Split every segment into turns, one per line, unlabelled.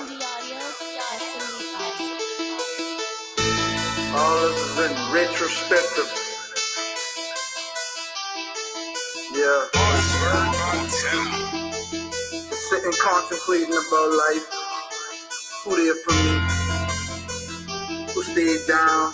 SMD audio, SMD audio.
All this is in retrospective. Yeah. Just sitting contemplating about life. Who there for me? Who stayed down?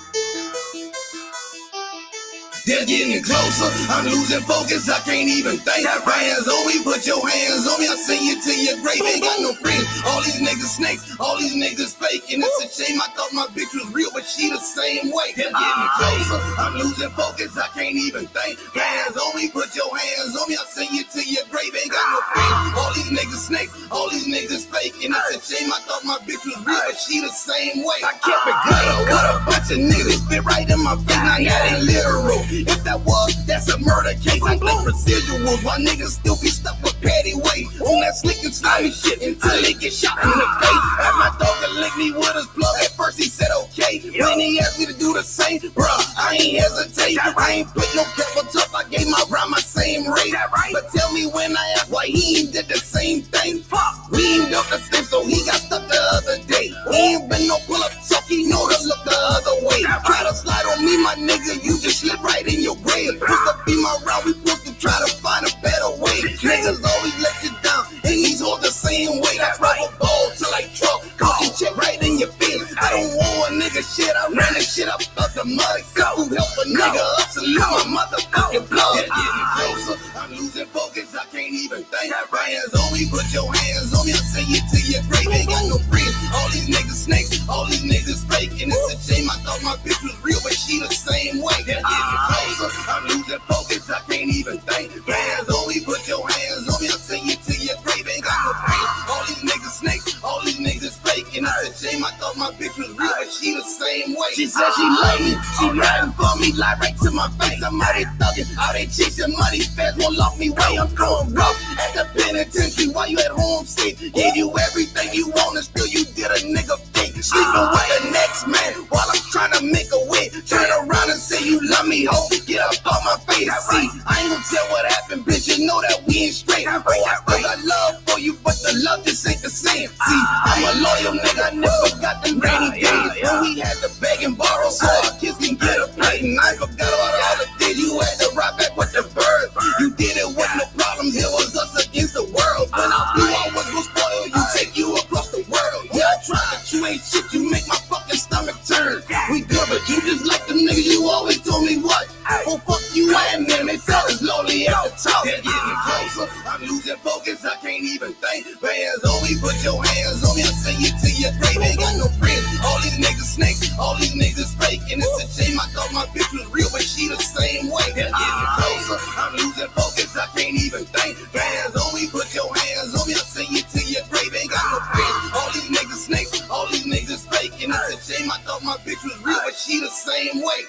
They're getting closer, I'm losing focus, I can't even think. Hands on me, put your hands on me, I'll send you to your grave. Ain't got no friends, all these niggas snakes, all these niggas fake. And it's a shame, I thought my bitch was real, but she the same way. They're getting closer, I'm losing focus, I can't even think. Hands on me, put your hands on me, I'll send you to your grave. Ain't got no friends, all these niggas snakes, all these niggas fake. And it's a shame, I thought my bitch was real, but she the same way. I kept it good, what a bunch of niggas spit right in my face, now that ain't literal. If that was, that's a murder case. I think residuals while niggas still be stuck with petty weight on that slick and slimy shit until they get shot in the face. As my dog could lick me with his plug, at first he said okay. When he asked me to do the same, bruh, I ain't hesitate. I ain't put no capital up, I gave my rhyme my same rate. But tell me when I asked why he ain't did the same thing. We ain't built the same, so he got stuck the other day. He ain't been no pull up talk, he know to look the other way. Try to slide on me, my nigga, you just slip right in your grave. Supposed to be my route, we supposed to try to find a better way. Niggas always let you down, and these all the same way. That's rubber ball till I truck, cookie check right in your feelings. I don't want a nigga shit, I ran this shit up the mud. Go help a nigga up, salute my motherfucking blood. They're getting closer, I'm losing focus, I can't even think. Hands on me, put your hands on me, I'll send you to your grave. Ain't got no friends, all these niggas snakes, all these niggas fake. And it's a shame, I thought my bitch was real, but she the same way. They're getting closer, I'm losing focus, I can't even think. Hands on me, put your hands on me, I'll send you to your grave. Ain't got no friends, all these niggas snakes, all these niggas fake. And it's a shame, I thought my bitch was real, but she the same way. She said she love me, she riding for me, lie right to my face. I'm out here thugging, out here chasing money fast, won't lock me way. I'm throwing rough at the penitentiary while you at home safe. Gave you everything you want and still you did a nigga fake. Sleeping with the next man while I'm trying to make a way. Turn around and say you love me, ho, get up on my face. See, I ain't gonna tell what happened, bitch, you know that we ain't straight. Oh, I still got love for you, but the love just ain't the same. See, I'm a loyal nigga, I never got them rainy days when we had to beg and borrow so our kids can get a plate. And I forgot about all the days you had to ride back with the birds. You did it with no problems, it was us against the world. When I knew I was gonna spoil you, take you across the world. Yeah, I tried, but you ain't shit, you make my fucking stomach turn. We good, but you just like them niggas, you always told me what? Oh, fuck you and them, they felt as lonely at the top. They're getting closer, I'm losing focus, I can't even think. Hands on me, put your hands on me, I'll send you to your grave. Ain't got no friends, all these niggas snakes, all these niggas fake. And it's a shame, I thought my bitch was real, but she the same way. They're getting closer, I'm losing focus, I can't even think. Hands on me, put your hands on me, I'll send you to your grave. Ain't got no friends, all these niggas snakes, all these niggas fake. And it's a shame, I thought my bitch was real, but she the same way.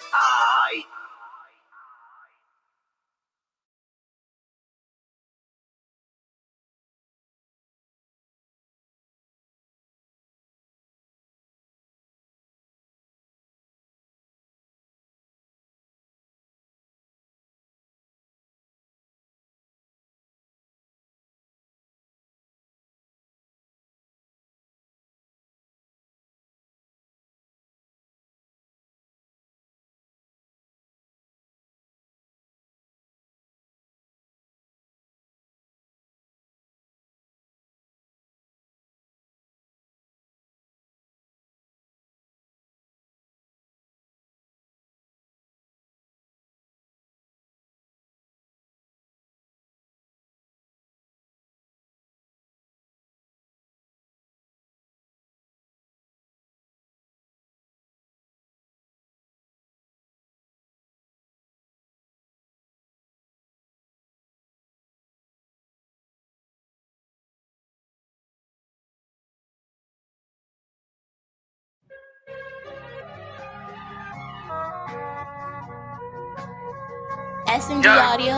SMD audio.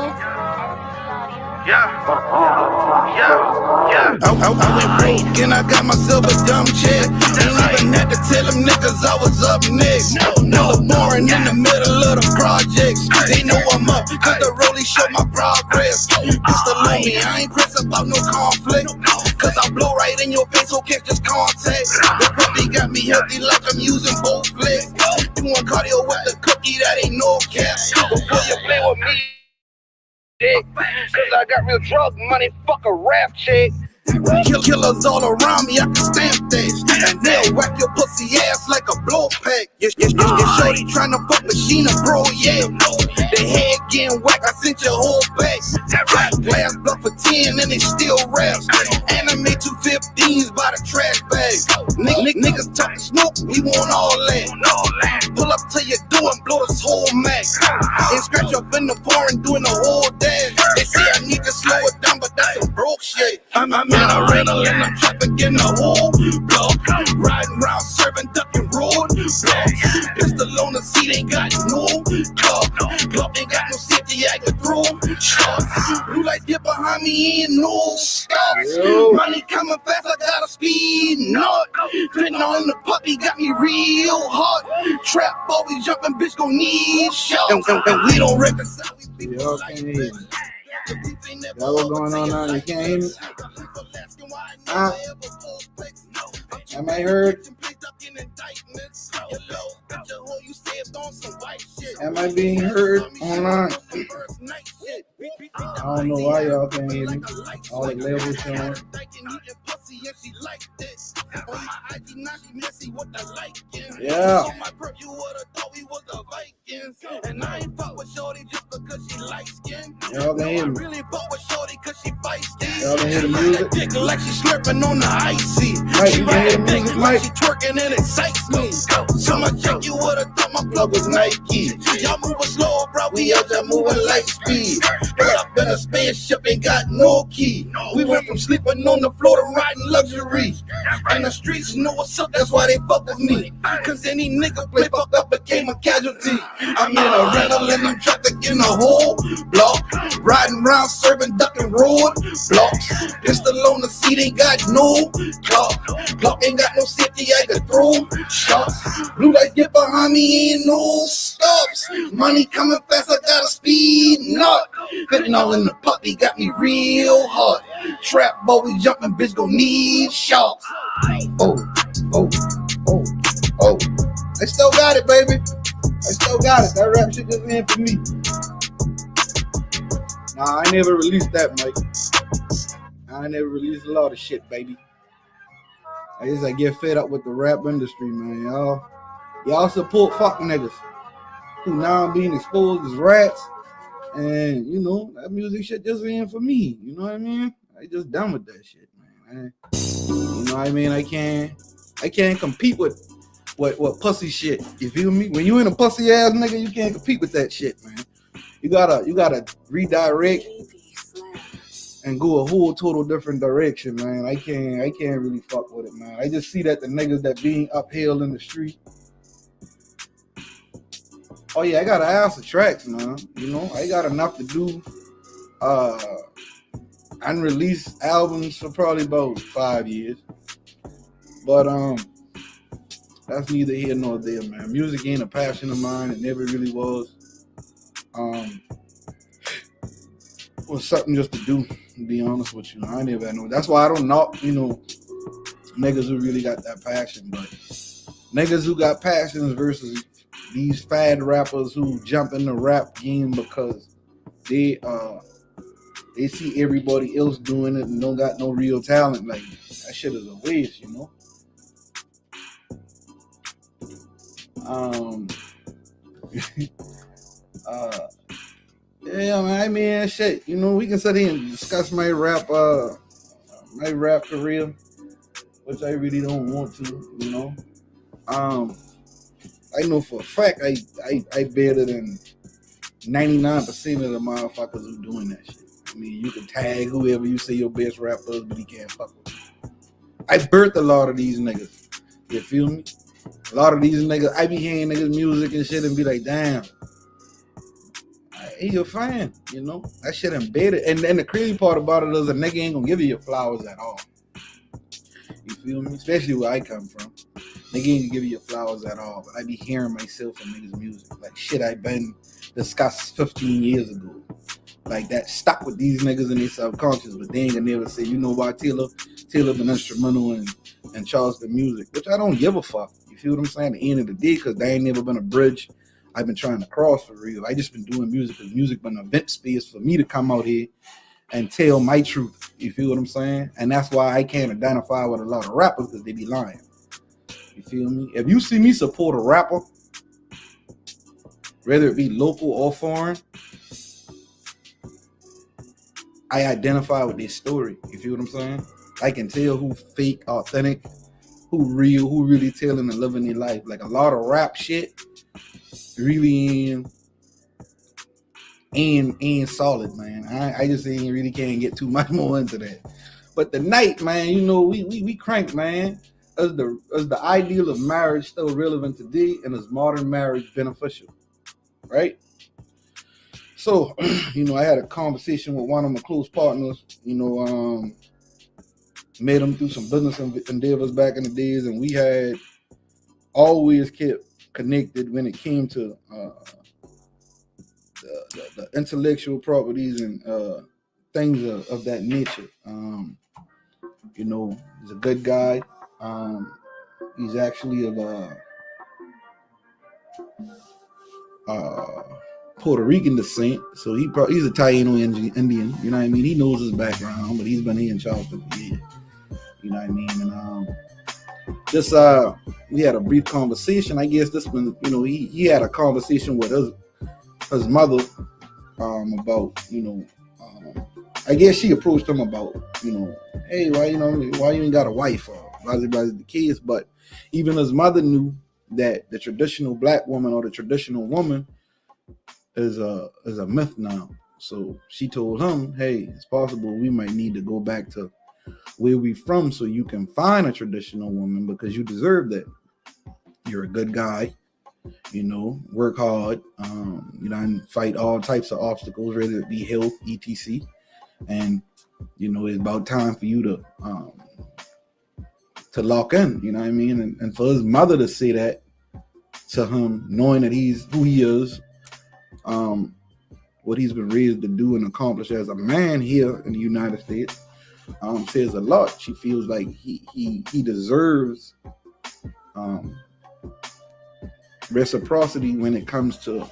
I went broke and I got myself a dumb check. Ain't even had to tell them niggas I was up next. No boring in the middle of the projects. They know I'm up, cause the rollie show my progress. It's the lonely, I ain't pressed about no conflict. Cause I blow right in your face, so catch this contact. The puppy got me healthy like I'm using both legs. Doing cardio with the cookie, that ain't no cap. Before you play with me, cause I got real drug money, fuck a rap chick. Killers all around me, I can stamp that. And they'll whack your pussy ass like a blow pack. Your shorty tryna fuck machine a bro, yeah. The head getting whack, I sent your whole back. Glass bluff for 10 and they still raps. Anime 215s by the trash bag. Niggas talking smoke, we want all that. Pull up till you do and blow this whole mag. And scratch up in the foreign doing the whole dash. They say I need to slow it down, but that's some broke shit. I'm in a rental and I'm trafficking the whole block. Riding around serving ducking road blocks. Pistol on the seat, ain't got no clock. Clock ain't got no safety, I can throw shots. Blue lights get behind me, ain't no stops. Money coming fast, I got a speed knot. Fitting on the puppy got me real hot. Trap always jumping, bitch gon' need shots. And we don't reconcile.
Y'all can't hear me. Y'all what's going on now? You can't hear me? Am I heard? Am I being heard online? I don't know why y'all can't hear me. All the levels showing. Yeah. Y'all can hear me. Y'all can hear the music.
Like she slurping on the icy.
Mike, you can hear the music, Mike?
She twerking and excites me. So I check you would have thought my plug was Nike. Y'all moving slow, bro. We out there moving light speed. Put up in a spaceship, ain't got no key. We went from sleeping on the floor to riding luxury. And the streets know what's up, that's why they fuck with me. Cause any nigga play fuck up became a casualty. I'm in a rental and I'm trafficking the whole block. Riding around serving ducking road blocks. Pistol on the seat, ain't got no clock. Clock ain't got no safety, I can throw shots. Blue lights get behind me, ain't no stops. Money coming fast, I got a speed knot. Fitting all in the puppy, got me real hot. Trap boy jumping, bitch gon' need shots.
Oh. I still got it, baby. I still got it. That rap shit just in for me. Nah, I never released that, Mike. I never released a lot of shit, baby. I get fed up with the rap industry, man. Y'all support fuck niggas who now being exposed as rats. And, you know, that music shit just ain't for me. You know what I mean? I just done with that shit, man. You know what I mean? I can't compete with pussy shit. You feel me? When you in a pussy ass nigga, you can't compete with that shit, man. You gotta redirect and go a whole total different direction, man. I can't really fuck with it, man. I just see that the niggas that being upheld in the street. Oh yeah, I got an ass of tracks, man. You know, I got enough to do unreleased albums for probably about 5 years. But that's neither here nor there, man. Music ain't a passion of mine. It never really was. It was something just to do, to be honest with you. I never had no. That's why I don't knock, you know, niggas who really got that passion. But niggas who got passions versus these fad rappers who jump in the rap game because they see everybody else doing it and don't got no real talent. Like, that shit is a waste, you know. Yeah, man. I mean, shit. You know, we can sit here and discuss my rap career, which I really don't want to. You know, I know for a fact I better than 99% of the motherfuckers who doing that shit. I mean, you can tag whoever you say your best rapper is, but he can't fuck with you. I birthed a lot of these niggas. You feel me? A lot of these niggas, I be hearing niggas music and shit and be like, damn, hey, you're a fan, you know? That shit embedded. And then the crazy part about it is a nigga ain't gonna give you your flowers at all. You feel me? Especially where I come from. Nigga ain't gonna give you your flowers at all. But I be hearing myself in niggas' music. Like shit I been discussed 15 years ago. like that stuck with these niggas in their subconscious, but they ain't gonna never say, you know why Taylor been instrumental in Charleston music, which I don't give a fuck. You feel what I'm saying? At the end of the day, because there ain't never been a bridge I've been trying to cross for real. I just been doing music because music been an event space for me to come out here and tell my truth. You feel what I'm saying? And that's why I can't identify with a lot of rappers, because they be lying. You feel me? If you see me support a rapper, whether it be local or foreign, I identify with their story. You feel what I'm saying? I can tell who fake, authentic, who real, who really telling and living their life. Like a lot of rap shit really ain't solid, man. I just ain't really can't get too much more into that. But the night, man, you know, we crank, man. Is the ideal of marriage still relevant today, and is modern marriage beneficial? Right? So, you know, I had a conversation with one of my close partners, you know, met him through some business endeavors back in the days, and we had always kept connected when it came to the intellectual properties and things of that nature. You know, he's a good guy. He's actually of Puerto Rican descent, so he's a Taino Indian. You know what I mean? He knows his background, but he's been here in Charleston for years. You know what I mean? And just we had a brief conversation. I guess this one, you know, he had a conversation with his mother about, you know, I guess she approached him about, you know, hey, why you ain't got a wife or blah the kids. But even his mother knew that the traditional black woman or the traditional woman is a myth now. So she told him, hey, it's possible we might need to go back to where we from so you can find a traditional woman, because you deserve that. You're a good guy, you know, work hard, you know, and fight all types of obstacles, whether it be health, etc. And, you know, it's about time for you to lock in, you know what I mean? And for his mother to say that to him, knowing that he's who he is, what he's been raised to do and accomplish as a man here in the United States, says a lot. She feels like he deserves reciprocity when it comes to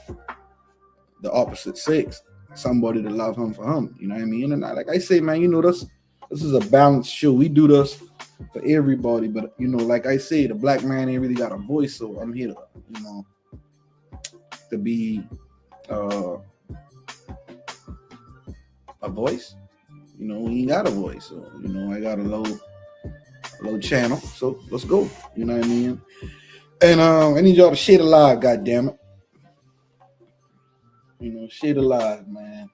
the opposite sex, somebody to love him for him. You know what I mean? And like I say, man, you know, this is a balanced show. We do this for everybody, but you know, like I say, the black man ain't really got a voice, so I'm here to, you know, to be a voice. You know, he ain't got a voice, so you know, I got a low channel, so let's go. You know what I mean? And I need y'all to share the live, goddammit. You know, share the live, man.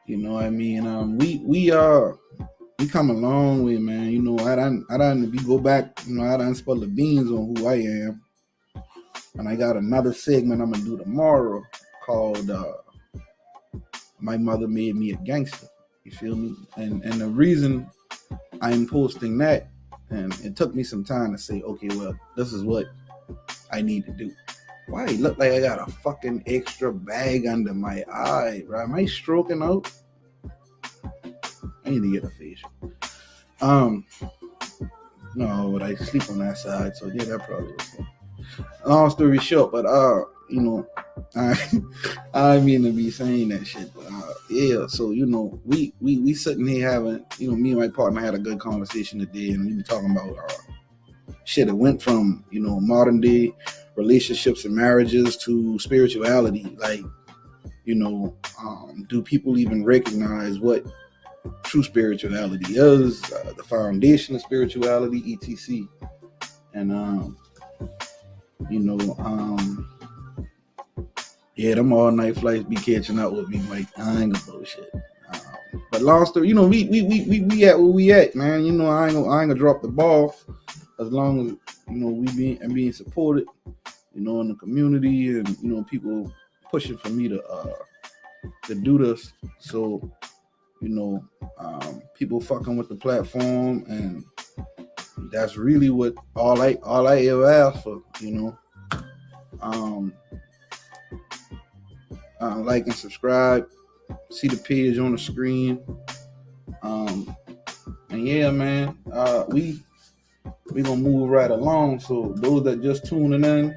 You know what I mean? We come a long way, man. You know, I done if you go back, you know, I done spill the beans on who I am. And I got another segment I'm gonna do tomorrow called My Mother Made Me a Gangster. You feel me? And the reason I'm posting that, and it took me some time to say, okay, well, this is what I need to do. Why it look like I got a fucking extra bag under my eye, bro? Am I stroking out? I need to get a facial. No, but I sleep on that side, so yeah, that probably was fun. Long story short, but you know, I mean to be saying that shit, but yeah. So you know, we sitting here having, you know, me and my partner had a good conversation today, and we were talking about shit that went from, you know, modern day relationships and marriages to spirituality. Like, you know, do people even recognize what true spirituality is, the foundation of spirituality, etc. And you know, yeah, them all night flights be catching up with me, Mike. I ain't gonna bullshit. But long story, you know, we at where we at, man. You know, I ain't gonna drop the ball as long as, you know, we being supported, you know, in the community, and you know, people pushing for me to do this. So, you know, people fucking with the platform, and that's really what all I ever asked for, you know. like and subscribe. See the page on the screen. And yeah, man, we gonna move right along. So those that just tuning in,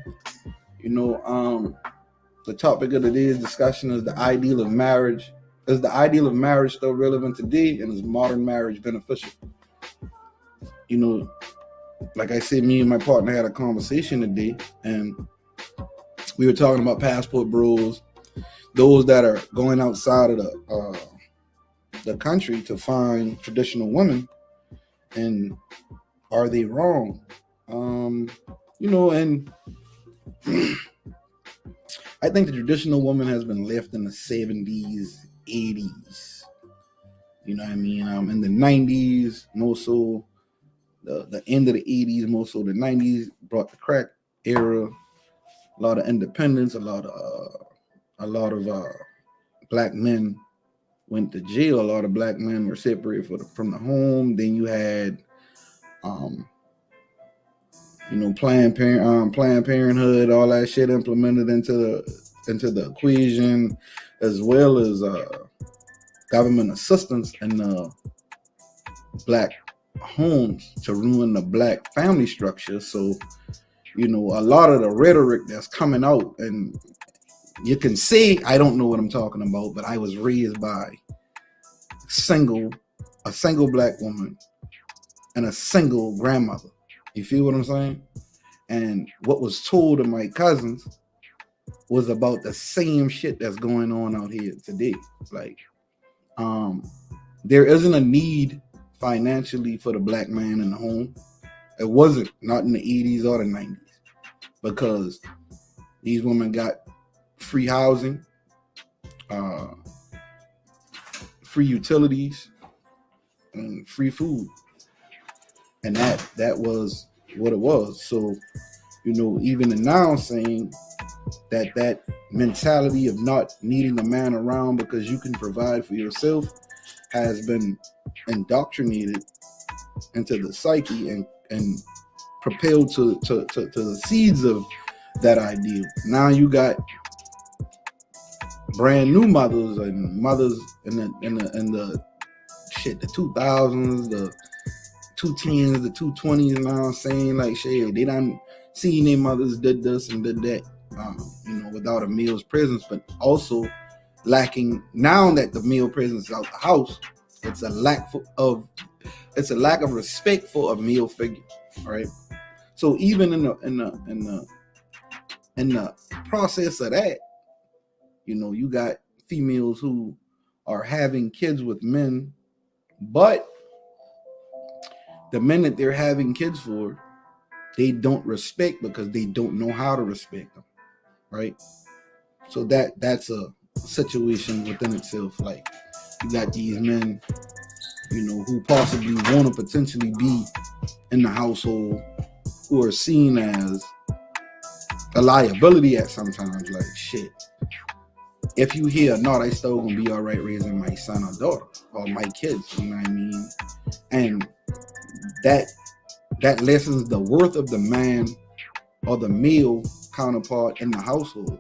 the topic of today's discussion is the ideal of marriage. Is the ideal of marriage still relevant today, and is modern marriage beneficial? Like I said, me and my partner had a conversation today, and we were talking about passport bros, those that are going outside of the country to find traditional women, and are they wrong? And I think the traditional woman has been left in the 70s, 80s. You know what I mean? In the 90s, more so the end of the 80s, more so the 90s brought the crack era, a lot of independence, a lot of black men went to jail. A lot of black men were separated from the home. Then you had Planned Parenthood, all that shit implemented into the equation, as well as government assistance in the black homes to ruin the black family structure. So, a lot of the rhetoric that's coming out, and you can say I don't know what I'm talking about, but I was raised by a single black woman and a single grandmother. You feel what I'm saying? And what was told to my cousins was about the same shit that's going on out here today. Like, there isn't a need financially for the black man in the home. It wasn't, not in the 80s or the 90s, because these women got free housing, free utilities, and free food. And that was what it was. So, even now saying that mentality of not needing a man around because you can provide for yourself has been indoctrinated into the psyche and propelled to the seeds of that ideal. Now you got brand new mothers and mothers in the shit, the 2000s, the 210s, the 220s, now saying like shit, they done seen their mothers did this and did that, without a male's presence, but also lacking, now that the male presence is out the house, it's a lack of respect for a male figure, right? So even in the process of that, you got females who are having kids with men, but the men that they're having kids for, they don't respect because they don't know how to respect them, right? So that's a situation within itself. Like, you got these men, who possibly want to potentially be in the household, who are seen as a liability at sometimes. Like, shit, if you hear or not, I still gonna be all right raising my son or daughter or my kids, you know what I mean? And that lessens the worth of the man or the male counterpart in the household,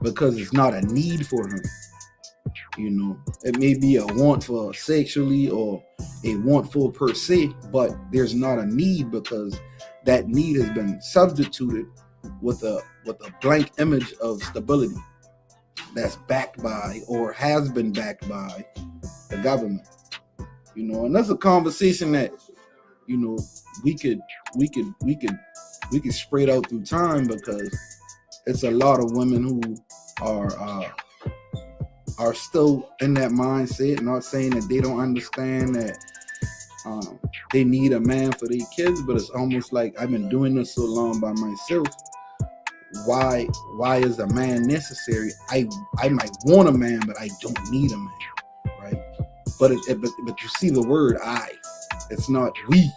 because it's not a need for him. It may be a want for sexually or a want for per se, but there's not a need, because that need has been substituted with a blank image of stability that's backed by, or has been backed by, the government. And that's a conversation that we could spread out through time, because it's a lot of women who are still in that mindset. Not saying that they don't understand that they need a man for their kids, but it's almost like, I've been doing this so long by myself. Why is a man necessary? I might want a man, but I don't need a man, right? But you see the word I. It's not we.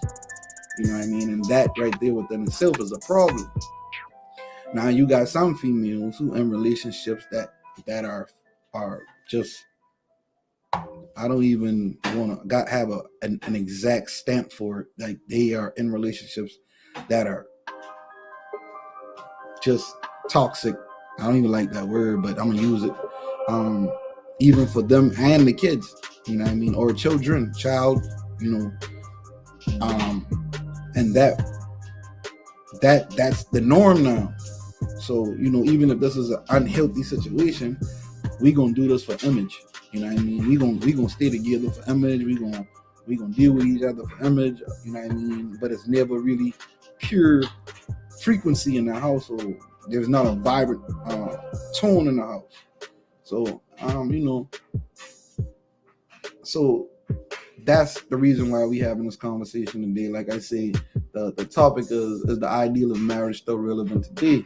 You know what I mean? And that right there within itself is a problem. Now you got some females who in relationships that are just, I don't even want to have an exact stamp for it. Like, they are in relationships that are just toxic I don't even like that word, but I'm gonna use it. Even for them and the kids, you know what I mean, or children, child, you know, and that's the norm now. So, you know, even if this is an unhealthy situation, we gonna do this for image. You know what I mean? We gonna stay together for image. We gonna deal with each other for image. You know what I mean? But it's never really pure frequency in the household. There's not a vibrant tone in the house. So, you know, so that's the reason why we having this conversation today. Like I say, the topic is the ideal of marriage still relevant today?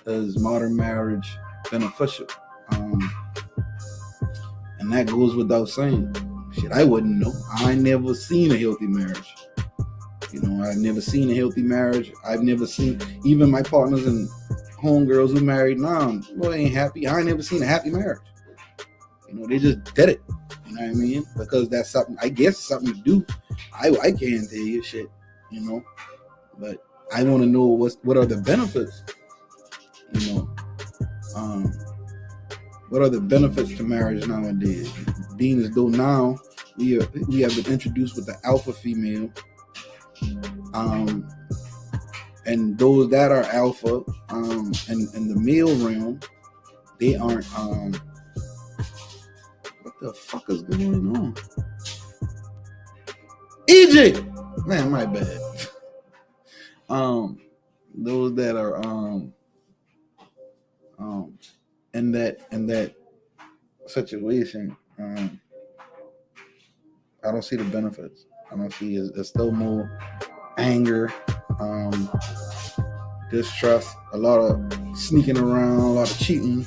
Is modern marriage beneficial? And that goes without saying. Shit, I wouldn't know. I never seen a healthy marriage. You know, I've never seen a healthy marriage. I've never seen, even my partners and homegirls who married now, well, they ain't happy. I ain't never seen a happy marriage. You know, they just did it. You know what I mean? Because that's something, I guess, something to do. I can't tell you shit, you know. But I want to know what are the benefits, you know. What are the benefits to marriage nowadays? Being as though now we have been introduced with the alpha female, and those that are alpha, in the male realm, they aren't. What the fuck is going on? EJ, man, my bad. Those that are in that situation, I don't see the benefits. I don't see it's still more anger, distrust, a lot of sneaking around, a lot of cheating.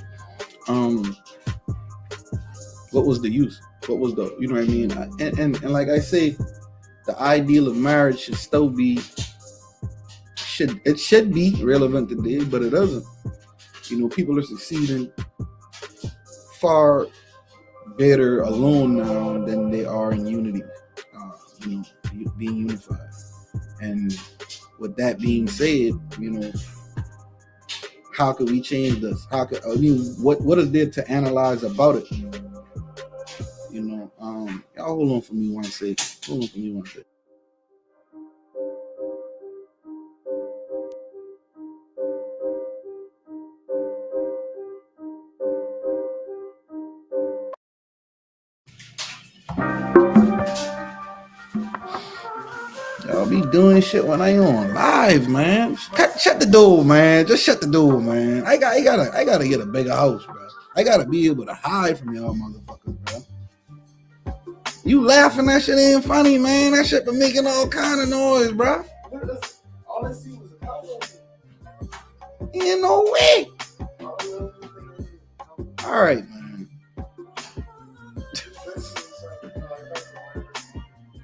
What was the use? What was the, you know what I mean? And like I say, the ideal of marriage should still be, it should be relevant today, but it doesn't. You know, people are succeeding far better alone now than they are in unity. You know, being unified. And with that being said, you know, how could we change this? How could, I mean, what is there to analyze about it? You know, y'all hold on for me one second. Hold on for me one second. Y'all be doing shit when I on live, man. Shut the door, man. Just shut the door, man. I gotta get a bigger house, bro. I gotta be able to hide from y'all motherfuckers, bro. You laughing? That shit ain't funny, man. That shit been making all kind of noise, bro.
All I see was a couple.
Ain't no way. All right, man.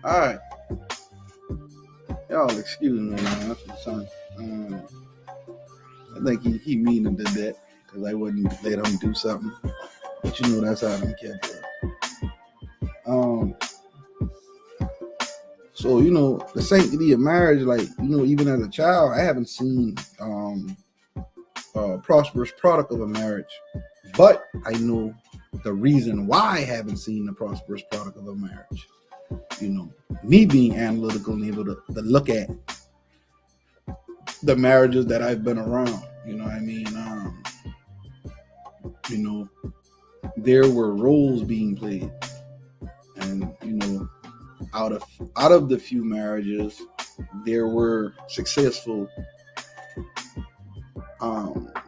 All right. Y'all excuse me, man. That's my son. I think he mean to do that because I wouldn't let him do something. But you know that's how them kids are. So, you know, the sanctity of marriage, like, you know, even as a child, I haven't seen a prosperous product of a marriage. But I know the reason why I haven't seen the prosperous product of a marriage. You know, me being analytical and able to look at the marriages that I've been around, you know what I mean? You know, there were roles being played. And, you know, out of the few marriages, there were successful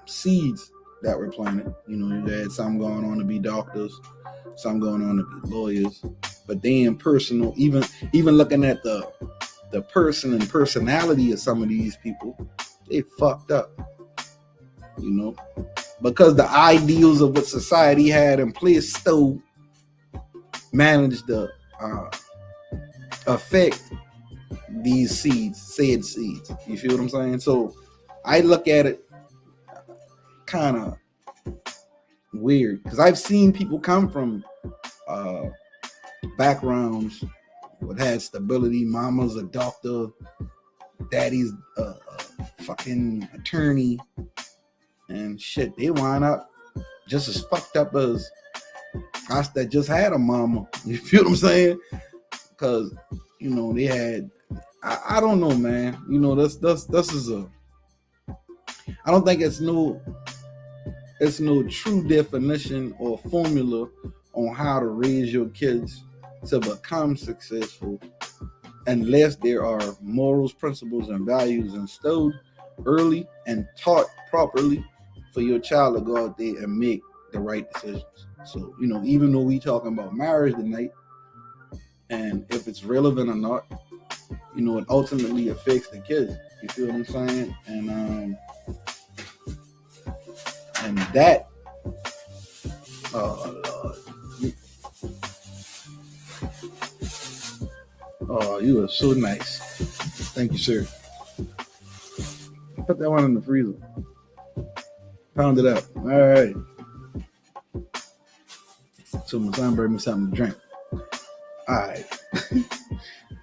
seeds that were planted. You know, you had some going on to be doctors, some going on to be lawyers, but then personal, even looking at the person and personality of some of these people, they fucked up, you know, because the ideals of what society had in place still managed to affect these said seeds. You feel what I'm saying? So I look at it kind of weird because I've seen people come from backgrounds that had stability. Mama's a doctor, daddy's a fucking attorney, and shit, they wind up just as fucked up as us that just had a mama. You feel what I'm saying? Because they had. I don't know, man. This is a. I don't think it's no true definition or formula on how to raise your kids to become successful unless there are morals, principles, and values instilled early and taught properly for your child to go out there and make the right decisions. So, even though we talking about marriage tonight, and if it's relevant or not, it ultimately affects the kids. You feel what I'm saying? And that, oh Lord, you are so nice. Thank you, sir. Put that one in the freezer. Pound it up. All right. So my son brought me something to drink. All right.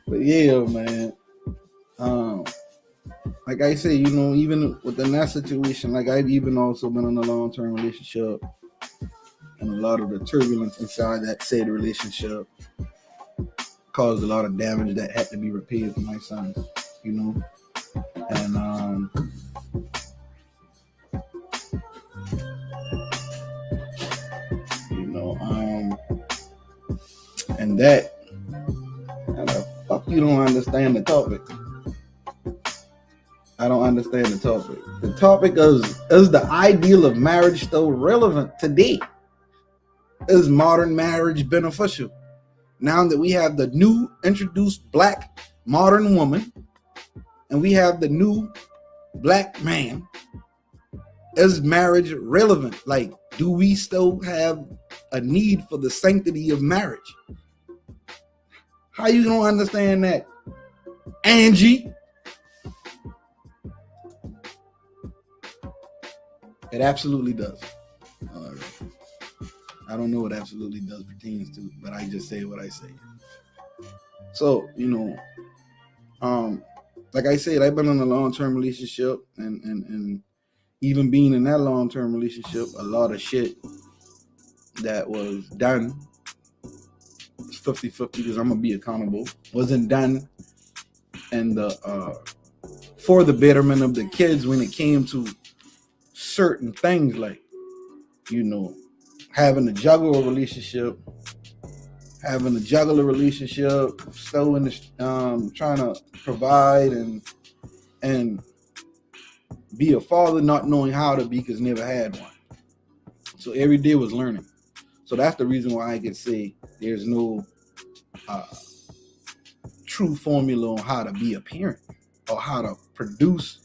But yeah, man. Like I say, even within that situation, like I've even also been in a long-term relationship, and a lot of the turbulence inside that said relationship caused a lot of damage that had to be repaired for my sons, and and that, how the fuck you don't understand the topic? I don't understand the topic. The topic is the ideal of marriage still relevant today? Is modern marriage beneficial? Now that we have the new introduced black modern woman and we have the new black man, is marriage relevant? Like, do we still have a need for the sanctity of marriage? How you gonna understand that, Angie? It absolutely does. I don't know what absolutely does pertains to, but I just say what I say. So, like I said, I've been in a long-term relationship, and even being in that long-term relationship, a lot of shit that was done, 50-50, because I'm gonna be accountable, wasn't done and for the betterment of the kids when it came to certain things, like having a juggle a relationship, still in the trying to provide and be a father, not knowing how to be because never had one. So every day was learning. So that's the reason why I could say there's no true formula on how to be a parent or how to produce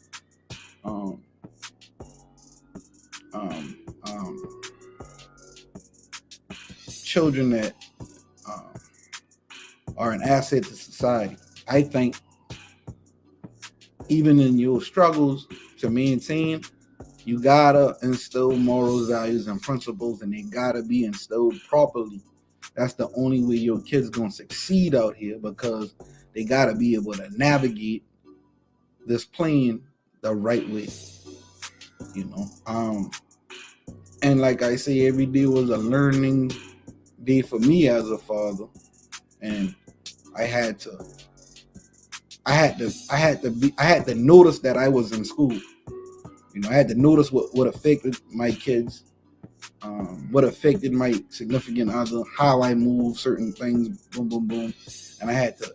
children that are an asset to society. I think even in your struggles to maintain, you gotta instill morals, values, and principles, and they gotta be instilled properly. That's the only way your kids gonna succeed out here, because they gotta be able to navigate this plane the right way. And like I say, every day was a learning day for me as a father, and I had to notice that I was in school. I had to notice what affected my kids, what affected my significant other, how I move certain things, boom, boom, boom. And I had to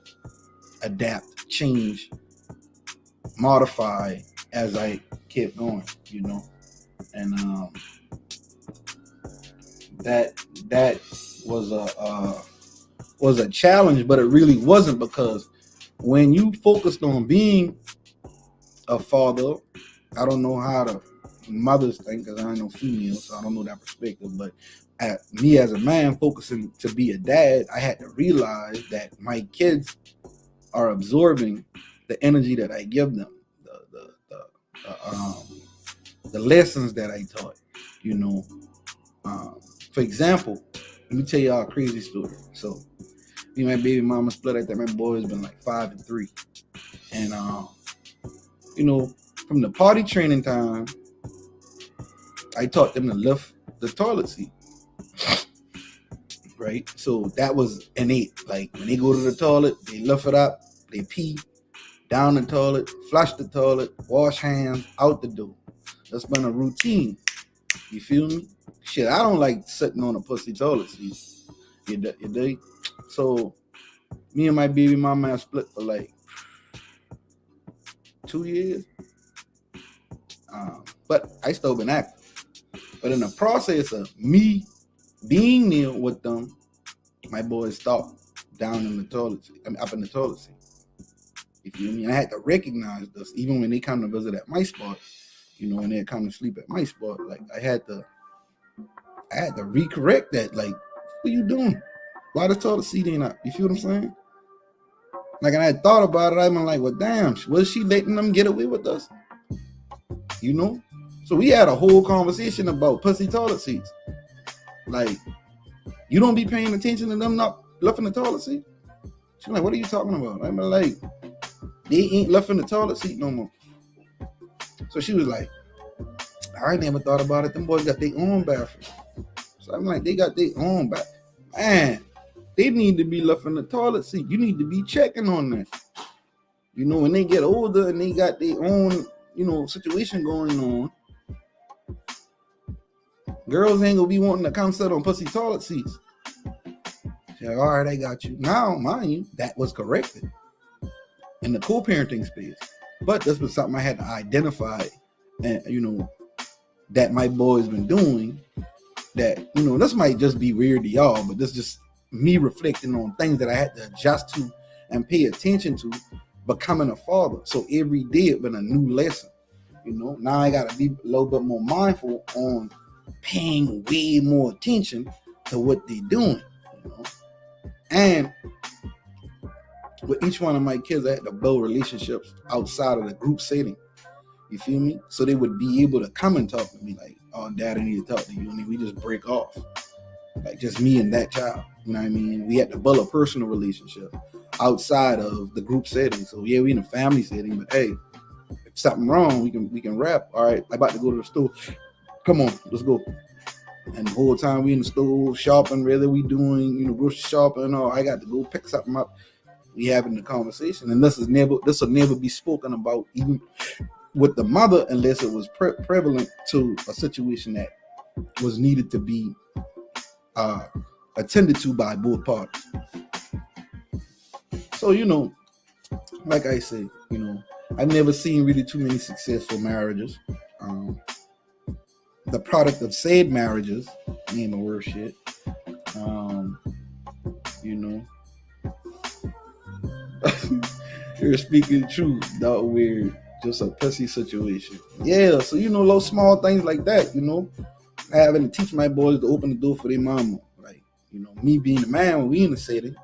adapt, change, modify as I kept going, And that was a challenge, but it really wasn't, because when you focused on being a father, I don't know how the mothers think, because I ain't no female, so I don't know that perspective, but me as a man focusing to be a dad, I had to realize that my kids are absorbing the energy that I give them, the lessons that I taught. For example, let me tell y'all a crazy story. So, me and my baby mama split like that. My boy has been like 5 and 3, and from the party training time I taught them to lift the toilet seat. Right? So that was innate. Like when they go to the toilet, they lift it up, they pee, down the toilet, flush the toilet, wash hands, out the door. That's been a routine. You feel me? Shit, I don't like sitting on a pussy toilet seat. You dig? So me and my baby mama split for like 2 years. But I still been active. But in the process of me being there with them, my boys stopped down in the toilet seat. I mean, up in the toilet seat. You feel me? And I had to recognize this, even when they come to visit at my spot. You know, when they come to sleep at my spot, like I had to recorrect that. Like, what are you doing? Why the toilet seat ain't up? You feel what I'm saying? Like, and I had thought about it. I'm like, well, damn, was she letting them get away with us? You know? So we had a whole conversation about pussy toilet seats. Like, you don't be paying attention to them not lifting the toilet seat? She's like, what are you talking about? I'm like, they ain't lifting the toilet seat no more. So she was like, I never thought about it. Them boys got their own bathroom. So I'm like, they got their own bathroom. Man, they need to be lifting the toilet seat. You need to be checking on that. You know, when they get older and they got their own, you know, situation going on, girls ain't gonna be wanting to come sit on pussy toilet seats. She's like, all right, I got you. Now, mind you, that was corrected in the co-parenting space. But this was something I had to identify, and you know, that my boy's been doing. That, you know, this might just be weird to y'all, but this is just me reflecting on things that I had to adjust to and pay attention to becoming a father. So every day it's been a new lesson. You know, now I gotta be a little bit more mindful on paying way more attention to what they're doing. You know, and with each one of my kids, I had to build relationships outside of the group setting. You feel me? So they would be able to come and talk to me like, oh, Dad, I need to talk to you. And then we just break off. Like just me and that child. You know what I mean? We had to build a personal relationship outside of the group setting. So yeah, we in a family setting, but hey, if something wrong, we can rap. All right, I'm about to go to the store. Come on, let's go. And the whole time we in the store shopping, whether we doing, you know, grocery shopping or I got to go pick something up, we having the conversation. And this will never be spoken about even with the mother unless it was prevalent to a situation that was needed to be attended to by both parties. So, you know, like I say, you know, I've never seen really too many successful marriages. The product of said marriages, ain't the worst shit. You know, you're speaking the truth, dog. Weird. Just a pussy situation. Yeah, so you know, those small things like that, you know, having to teach my boys to open the door for their mama. Like, you know, me being the man when we in the city,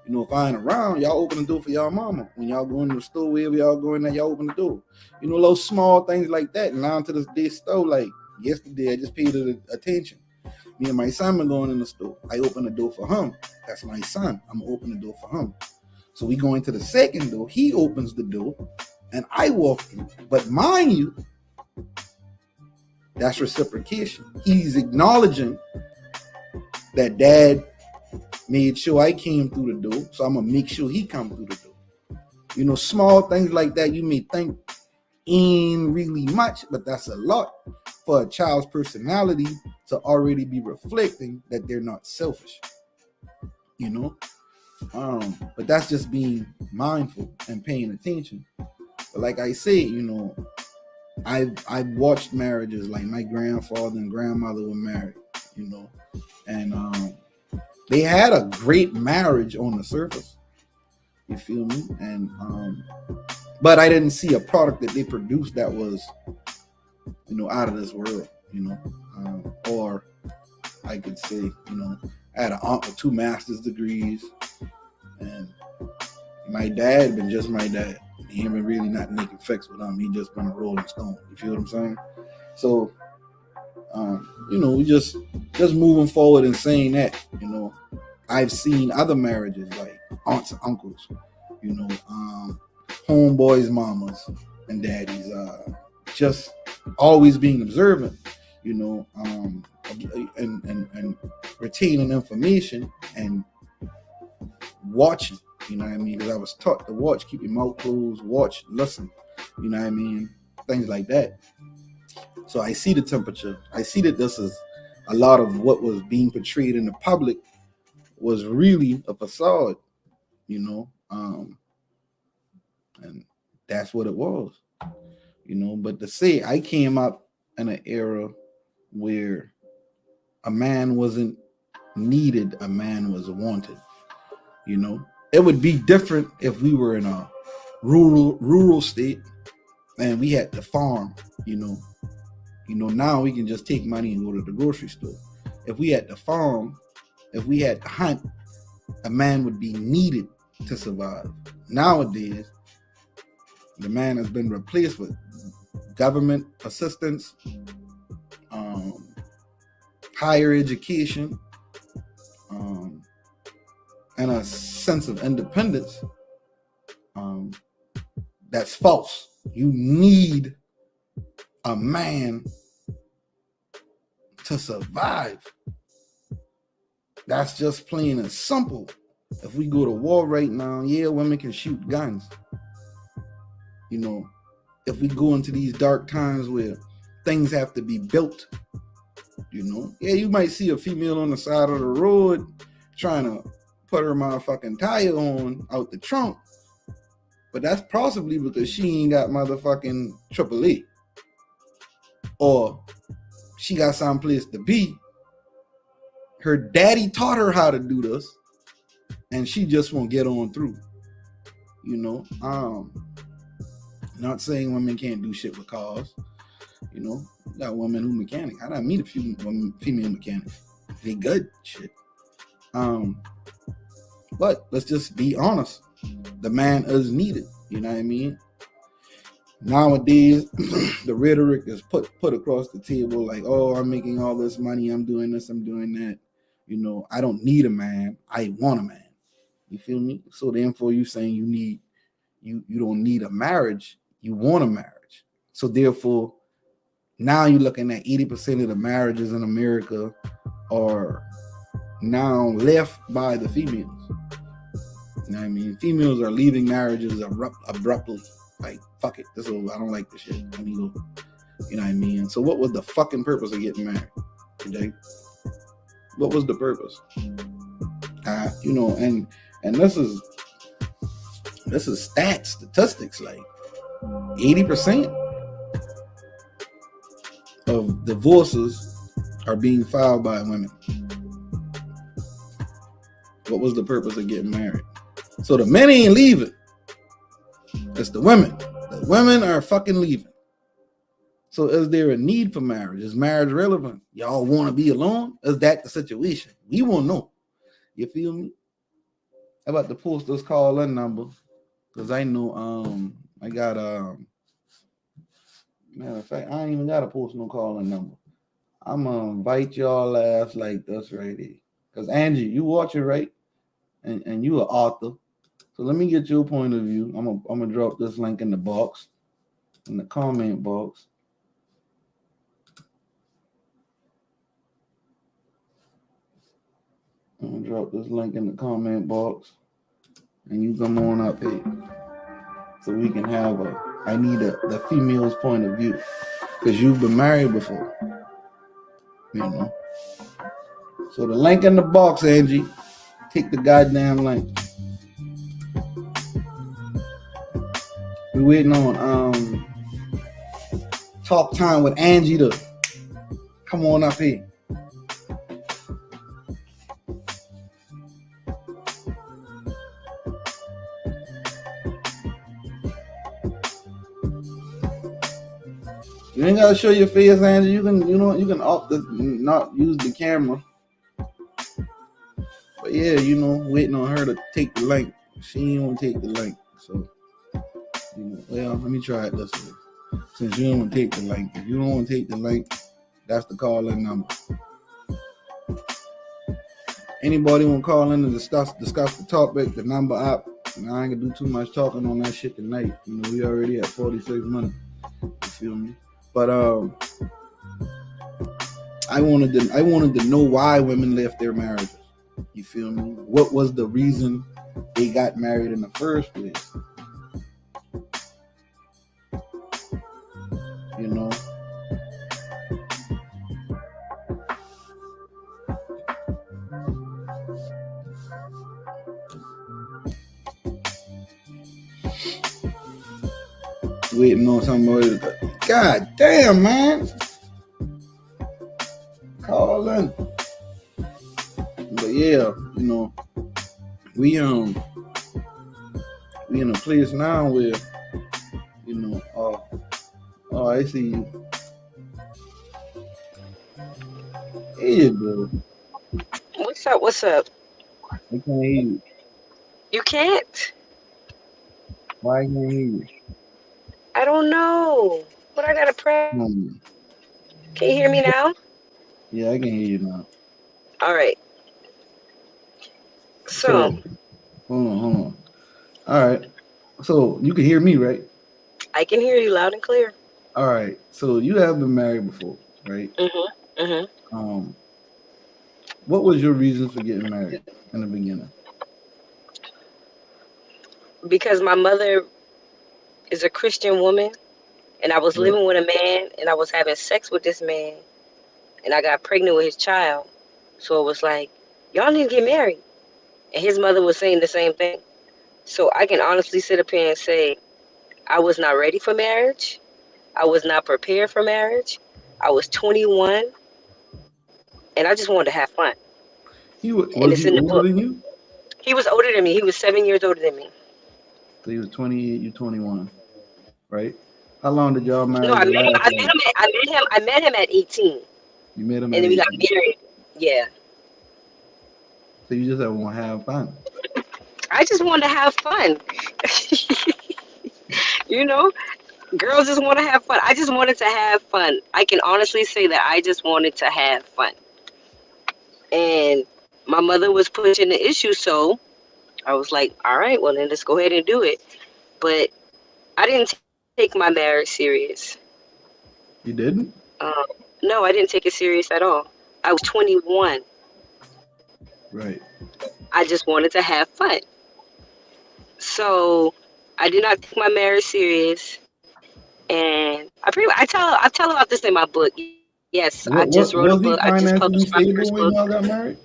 you know, if I ain't around, y'all open the door for y'all mama. When y'all go into the store, wherever y'all go in there, y'all open the door. You know, those small things like that. And now to this day, still, like yesterday, I just paid it attention. Me and my son been going in the store. I open the door for him. That's my son. I'm gonna open the door for him. So we go into the second door. He opens the door. And I walk through. But mind you, that's reciprocation. He's acknowledging that Dad made sure I came through the door, so I'm going to make sure he come through the door. You know, small things like that you may think ain't really much, but that's a lot for a child's personality to already be reflecting that they're not selfish. You know? But that's just being mindful and paying attention. But like I say, you know, I've watched marriages like my grandfather and grandmother were married, you know, and they had a great marriage on the surface. You feel me? And but I didn't see a product that they produced that was, you know, out of this world, you know, or I could say, you know, I had an aunt with 2 master's degrees, and my dad been just my dad. He ain't been really not making fix with him. He just been a rolling stone. You feel what I'm saying? So, you know, we just moving forward and saying that, you know, I've seen other marriages like aunts and uncles, you know, homeboys, mamas, and daddies, just always being observant. you know, and retaining information and watching, you know what I mean? Because I was taught to watch, keep your mouth closed, watch, listen, you know what I mean? Things like that. So I see the temperature. I see that this is a lot of what was being portrayed in the public was really a facade, you know, and that's what it was, you know. But to say I came up in an era where a man wasn't needed, a man was wanted, you know. It would be different if we were in a rural state and we had to farm, you know. Now we can just take money and go to the grocery store. If we had to farm, if we had to hunt, a man would be needed to survive. Nowadays, the man has been replaced with government assistance, higher education, and a sense of independence that's false. You need a man to survive. That's just plain and simple. If we go to war right now, yeah, women can shoot guns. You know, if we go into these dark times where things have to be built, you know, yeah, you might see a female on the side of the road trying to put her motherfucking tire on out the trunk, but that's possibly because she ain't got motherfucking AAA, or she got someplace to be. Her daddy taught her how to do this, and she just won't get on through. You know, not saying women can't do shit with cars. You know, you got women who mechanic. I done meet a few female mechanics. They good shit. But let's just be honest. The man is needed. You know what I mean? Nowadays, the rhetoric is put across the table like, oh, I'm making all this money. I'm doing this. I'm doing that. You know, I don't need a man. I want a man. You feel me? So therefore, you saying you don't need a marriage. You want a marriage. So therefore, now you're looking at 80% of the marriages in America are now left by the females. You know what I mean? Females are leaving marriages abruptly. Like, fuck it. This is, I don't like this shit. Let me go. You know what I mean? So what was the fucking purpose of getting married today? What was the purpose? You know, and this is statistics. Like 80% of divorces are being filed by women. What was the purpose of getting married? So the men ain't leaving. It's the women. The women are fucking leaving. So is there a need for marriage? Is marriage relevant? Y'all want to be alone? Is that the situation? We won't know. You feel me? How about to post this call-in number? Because I know I got matter of fact, I ain't even got to post no call-in number. I'm gonna invite y'all ass like this right here. Because Angie, you watch it, right? And you an author. So let me get your point of view. I'm gonna drop this link in the box, in the comment box. I'm gonna drop this link in the comment box, and you come on up here, so we can have I need the female's point of view, because you've been married before, you know. So the link in the box, Angie. Take the goddamn link. We're waiting on talk time with Angie to come on up here. You ain't gotta show your face, Angie. You can opt to not use the camera. But yeah, you know, waiting on her to take the link. She ain't want to take the link, so you know. Well, let me try it this way. Since you don't want to take the link, if you don't want to take the link, that's the call-in number. Anybody want to call in and discuss the topic, the number up. And I ain't gonna do too much talking on that shit tonight. You know, we already at 46 minutes. You feel me? But I wanted to know why women left their marriages. You feel me? What was the reason they got married in the first place? You know? Waiting on somebody. God damn, man. Calling. But yeah, you know, we in a place now where, you know, oh, I see you. Hey, bro.
What's up? What's up?
I can't hear you.
You can't?
Why I can't hear you?
I don't know. What I gotta press? Can you hear me now?
Yeah, I can hear you now.
All right.
So, hold on. All right. So you can hear me, right?
I can hear you loud and clear.
All right. So you have been married before, right?
Mm-hmm.
What was your reasons for getting married in the beginning?
Because my mother is a Christian woman, and I was
Right.
living with a man, and I was having sex with this man, and I got pregnant with his child. So it was like, y'all need to get married. And his mother was saying the same thing. So I can honestly sit up here and say, I was not ready for marriage. I was not prepared for marriage. I was 21, and I just wanted to have fun. And
Was
it's
he
in the
older
book.
than you?
He was older than me. He was 7 years older than me.
So he was 28, you 21, right? How long did y'all
No,
marriage last?
I met him at 18,
You met him
and
at
then we got
18.
married. Yeah,
So you just want to have fun.
I just wanted to have fun. You know, girls just want to have fun. I just wanted to have fun. I can honestly say that I just wanted to have fun. And my mother was pushing the issue, so I was like, all right, well, then let's go ahead and do it. But I didn't take my marriage serious.
You didn't?
Um, no, I didn't take it serious at all. I was 21.
Right.
I just wanted to have fun. So I did not take my marriage serious. And I tell about this in my book. Yes, I just
What
wrote a
was he
book. I just
financially
published my
stable
first
when
book.
y'all got married?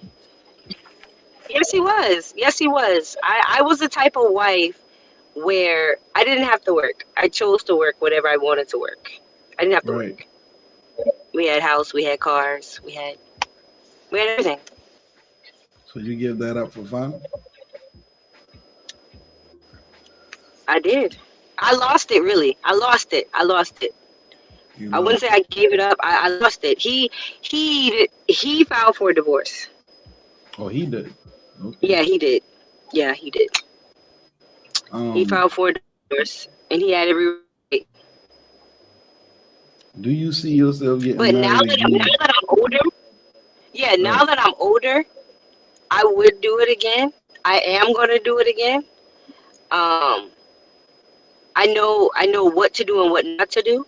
Yes, he was. Yes, he was. I was the type of wife where I didn't have to work. I chose to work whatever I wanted to work. I didn't have to
Right.
work. We had house, we had cars, we had everything.
So you give that up for fun?
I did. I lost it really. I lost it.
You
I wouldn't
lost
say
it.
I gave it up. I lost it. He filed for a divorce.
Oh, he did. Okay.
Yeah, he did. Yeah, he did. He
Um,
filed for a divorce, and he had every right.
do you see yourself getting
But
married again?
now that I'm older, yeah,
Right.
now that I'm older, I would do it again. I am gonna do it again. Um, I know what to do and what not to do.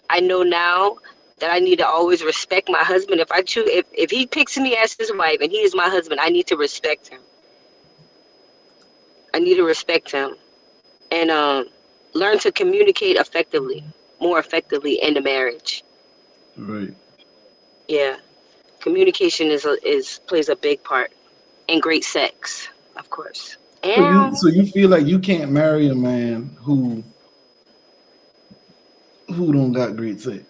I know now that I need to always respect my husband. If I choose, if he picks me as his wife and he is my husband, I need to respect him. I need to respect him and learn to communicate effectively, more effectively in the marriage.
Right.
Yeah, communication is plays a big part, and great sex, of course. And
So you feel like you can't marry a man who don't got great sex.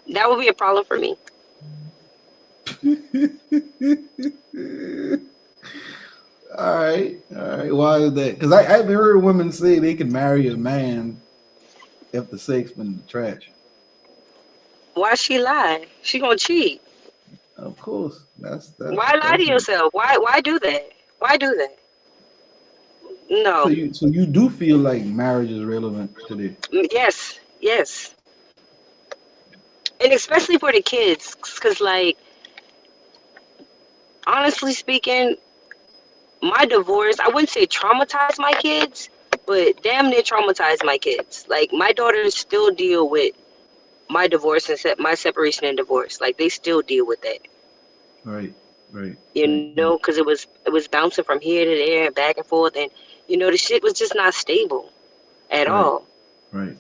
that would be a problem for me.
All right. Why is that? Because I've heard women say they can marry a man if the sex been trash.
Why she lie? She gonna cheat.
Of course,
Why lie to yourself? Why do that? Why do that?
so
No.
you do feel like marriage is relevant today.
Yes, yes, and especially for the kids, because like honestly speaking, my divorce, I wouldn't say traumatized my kids, but damn near traumatized my kids. Like my daughters still deal with my divorce and my separation and divorce. Like they still deal with that.
Right. Right.
You
Right.
know, because it was bouncing from here to there and back and forth, and the shit was just not stable at
Right.
all.
Right.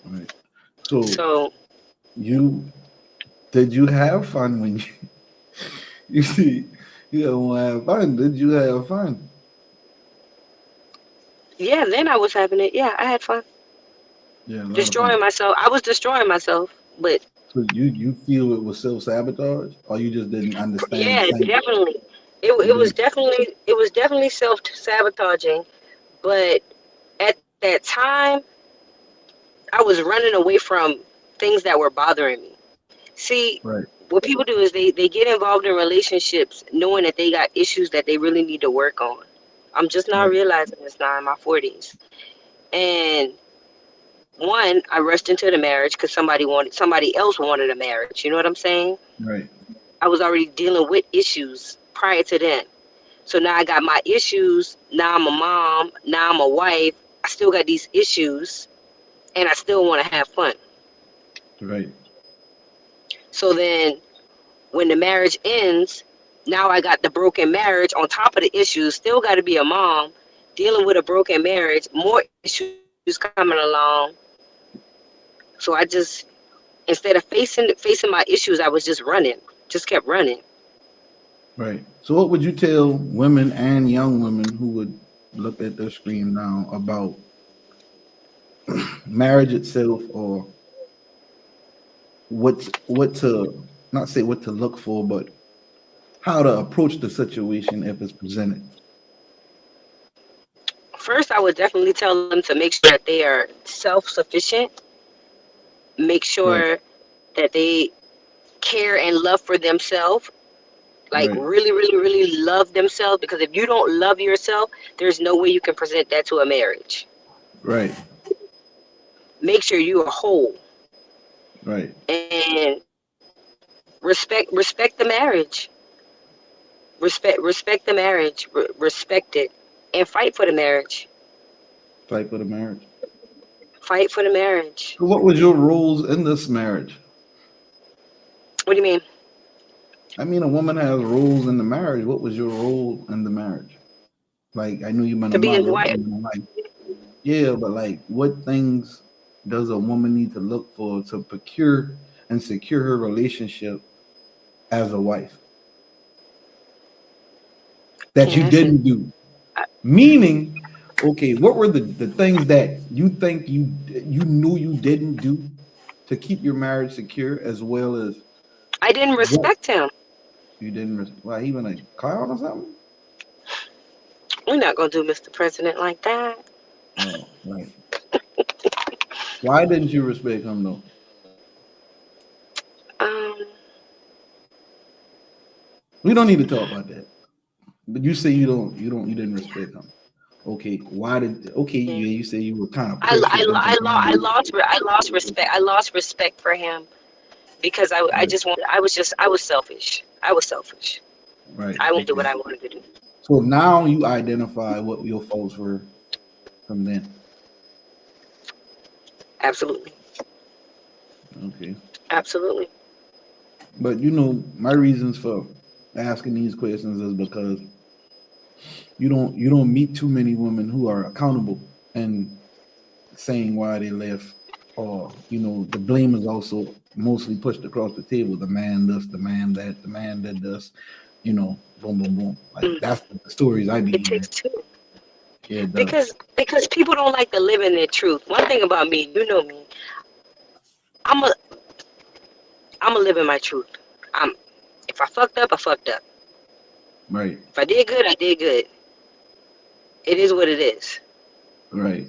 Right. So
So
you did you have fun when you see you don't have fun? Did you have fun?
yeah, then I was having it. Yeah, I had fun
Yeah, a lot of fun.
destroying myself. I was destroying myself, but
So you feel it was self sabotage, or you just didn't understand the
yeah,
same?
definitely. It,
You
it was
didn't.
definitely self sabotaging, but at that time I was running away from things that were bothering me. See,
Right.
what people do is they get involved in relationships knowing that they got issues that they really need to work on. I'm just not
Right.
realizing this now in my 40s. And one, I rushed into the marriage because somebody else wanted a marriage. You know what I'm saying?
Right.
I was already dealing with issues prior to then. So now I got my issues. Now I'm a mom. Now I'm a wife. I still got these issues, and I still want to have fun.
Right.
So then when the marriage ends, now I got the broken marriage on top of the issues. Still got to be a mom, dealing with a broken marriage, more issues coming along. So I just, instead of facing my issues, I was just running, just kept running.
Right. So what would you tell women and young women who would look at their screen now about marriage itself, or what to not say what to look for, but how to approach the situation if it's presented?
First, I would definitely tell them to make sure that they are self-sufficient. Make
Right.
sure that they care and love for themselves. Like
Right.
really, really, really love themselves. Because if you don't love yourself, there's no way you can present that to a marriage.
Right.
Make sure you are whole
Right.
and respect the marriage. Respect the marriage. Respect it and fight for the marriage.
Fight for the marriage.
Fight for the marriage.
So what was your roles in this marriage?
What do you mean?
I mean, a woman has roles in the marriage. What was your role in the marriage? Like, I knew you've been a
To be his
mother.
wife.
Like, yeah, but like, what things does a woman need to look for to procure and secure her relationship as a wife that
Yeah,
you
that's it.
didn't do? Meaning, okay, what were the things that you think you knew you didn't do to keep your marriage secure, as well as
I didn't
what
respect him.
you didn't? Why, even a clown or something?
We're not gonna do Mr. President like that.
Oh, right. Why didn't you respect him though?
Um,
We don't need to talk about that. But you say you didn't respect him. Okay, why did? Okay,
yeah.
you say you were kind of pressured into
I
marriage.
lost respect. I lost respect for him because I
Right,
just wanted. I was selfish. I was selfish.
right,
I wanted to do what
okay.
I wanted to do.
So now you identify what your faults were from then.
Absolutely,
Okay,
absolutely.
but you know my reasons for asking these questions is because you don't meet too many women who are accountable and saying why they left, or the blame is also mostly pushed across the table. The man this, the man that, the man did this, boom, boom, boom. Like
Mm.
that's the stories I be
It takes
hearing.
two
Yeah, it does.
because people don't like to live in their truth. One thing about me, you know me, I'm a I'm a live in my truth. I'm if I fucked up, I fucked up.
Right,
If I did good, I did good. It is what it is.
right,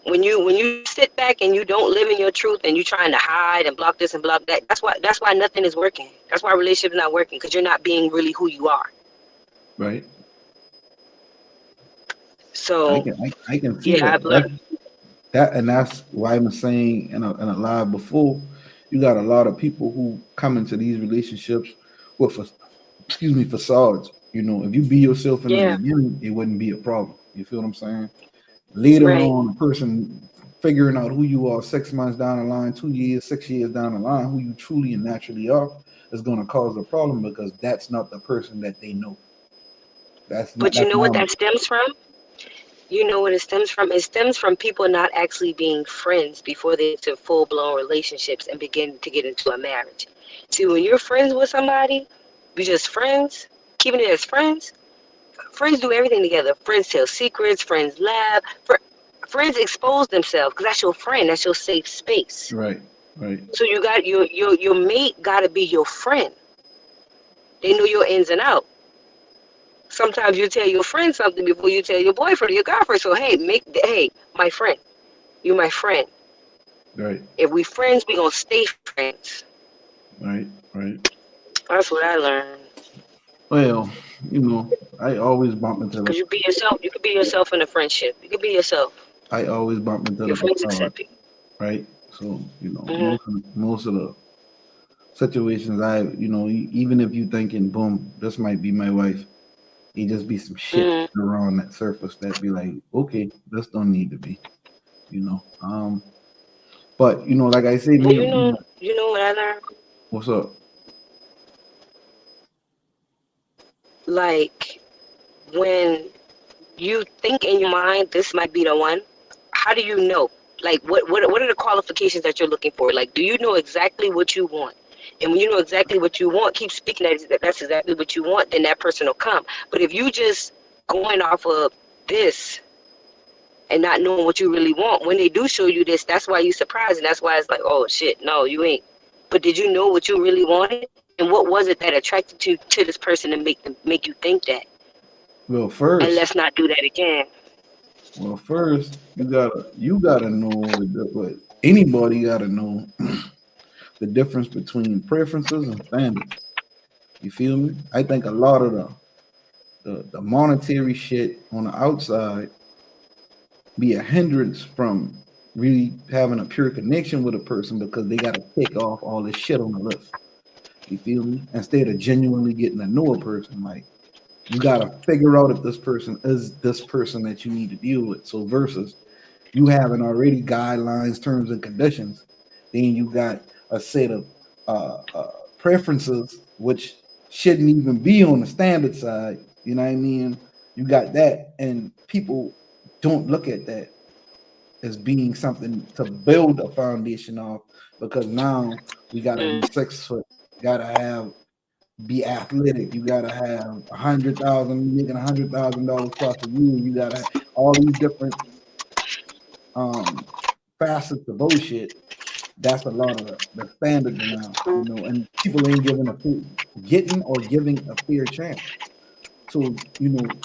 When you sit back and you don't live in your truth and you trying to hide and block this and block that, that's why nothing is working. That's why relationships not working because you're not being really who you are.
right. I
So
can I can see
yeah,
that.
I've learned.
And that's why I'm saying in a live before, you got a lot of people who come into these relationships with excuse me, facades. If you be yourself in the
Yeah,
beginning, it wouldn't be a problem. You feel what I'm saying? Later
right.
on, a person figuring out who you are 6 months down the line, 2 years, 6 years down the line, who you truly and naturally are, is going to cause a problem because that's not the person that they know. That's not
But you
that's
know what
not
that stems from? You know what it stems from? It stems from people not actually being friends before they get to full blown relationships and begin to get into a marriage. See, when you're friends with somebody, you're just friends, keeping it as friends. Friends do everything together. Friends tell secrets. Friends laugh. Friends expose themselves because that's your friend. That's your safe space.
right, right,
So you got your mate got to be your friend. They know your ins and out. Sometimes you tell your friend something before you tell your boyfriend or your girlfriend. So hey, my friend, you my friend.
right,
If we friends, we gonna stay friends.
right, right.
That's what I learned.
Well, I always bump into
Cause you be yourself. You can be yourself in a friendship. You can be yourself.
I always bump into
Your
the
friends
facade,
accept you.
right? So
Hmm.
most of the situations even if you thinking, boom, this might be my wife, it just be some shit
Hmm.
around that surface that be like, okay, this don't need to be, but like I say,
Well,
me,
you know what I learned.
what's up?
Like when you think in your mind this might be the one, how do you know? Like what are the qualifications that you're looking for? Like, do you know exactly what you want? And when you know exactly what you want, keep speaking that's exactly what you want, then that person will come. But if you just going off of this and not knowing what you really want, when they do show you this, that's why you surprised, and that's why it's like, oh shit, no, you ain't. But did you know what you really wanted? And what was it that attracted you to this person to make you think that?
Well,
And
first,
let's not do that again.
you gotta know what anybody gotta know the difference between preferences and standards. You feel me? I think a lot of the monetary shit on the outside be a hindrance from really having a pure connection with a person because they got to tick off all this shit on the list. You feel me? Instead of genuinely getting to know a person, like you got to figure out if this person is this person that you need to deal with. So versus you having already guidelines, terms, and conditions, then you got a set of preferences which shouldn't even be on the standard side. You know what I mean? You got that, and people don't look at that as being something to build a foundation off because now we gotta be
Mm.
6 foot, gotta have be athletic, you gotta have 100,000, making $100,000 plus a year, you gotta have all these different um facets of bullshit. That's a lot of the standards now, and people ain't getting or giving a fair chance. So,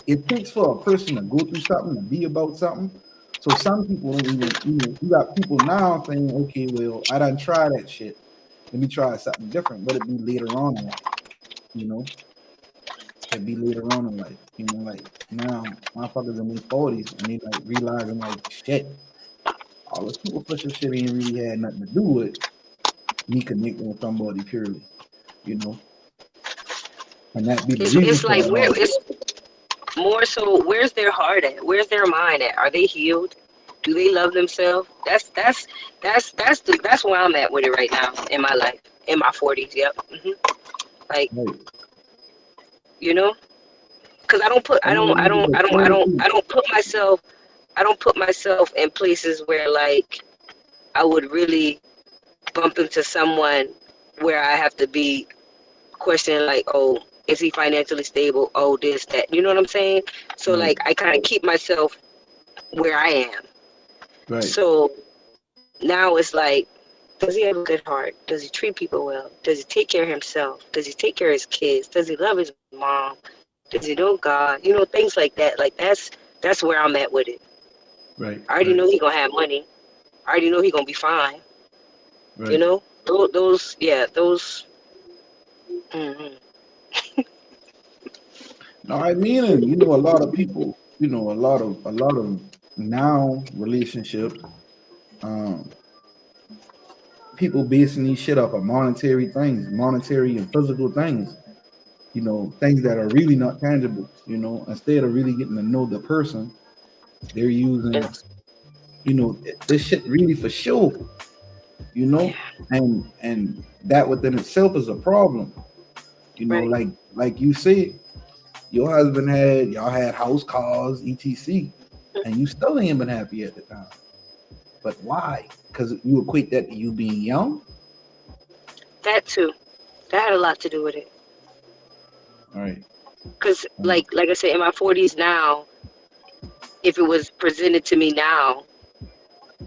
it takes for a person to go through something, to be about something. So some people don't even, you got people now saying, okay, well, I done try that shit. Let me try something different. Let it be later on in life, you know? It be later on in life. Like now motherfuckers in their 40s and they like realizing like shit, all this superficial shit ain't really had nothing to do with me connecting with somebody purely, you know, and that be the reason
It's
for
like
a lot of it.
it's more so where's their heart at? Where's their mind at? Are they healed? Do they love themselves? That's where I'm at with it right now in my life, in my 40s. Yep. Like,
Right.
you know, because I don't put
I mean, niggas are 32.
I don't put myself in places where like I would really bump into someone where I have to be questioning like, oh, is he financially stable? Oh, this, that. You know what I'm saying? So
Right,
like I kind of keep myself where I am.
right,
So now it's like, does he have a good heart? Does he treat people well? Does he take care of himself? Does he take care of his kids? Does he love his mom? Does he know God? You know, things like that. Like that's where I'm at with it.
right,
I already
right,
know he gonna have money. I already know he gonna be fine. You
right.
know, those yeah, those. Hmm.
No, I mean, and a lot of people, a lot of now relationships, um, people basing these shit off of monetary things, monetary and physical things, things that are really not tangible, instead of really getting to know the person, they're using, you know, this shit really for sure, you know, and that within itself is a problem, you know,
Right.
like you said, your husband had y'all had house cars, etc., and you still ain't been happy at the time. But why? Because you equate that to you being young.
That too. That had a lot to do with it.
All right.
Cause like I said, in my 40s now, if it was presented to me now,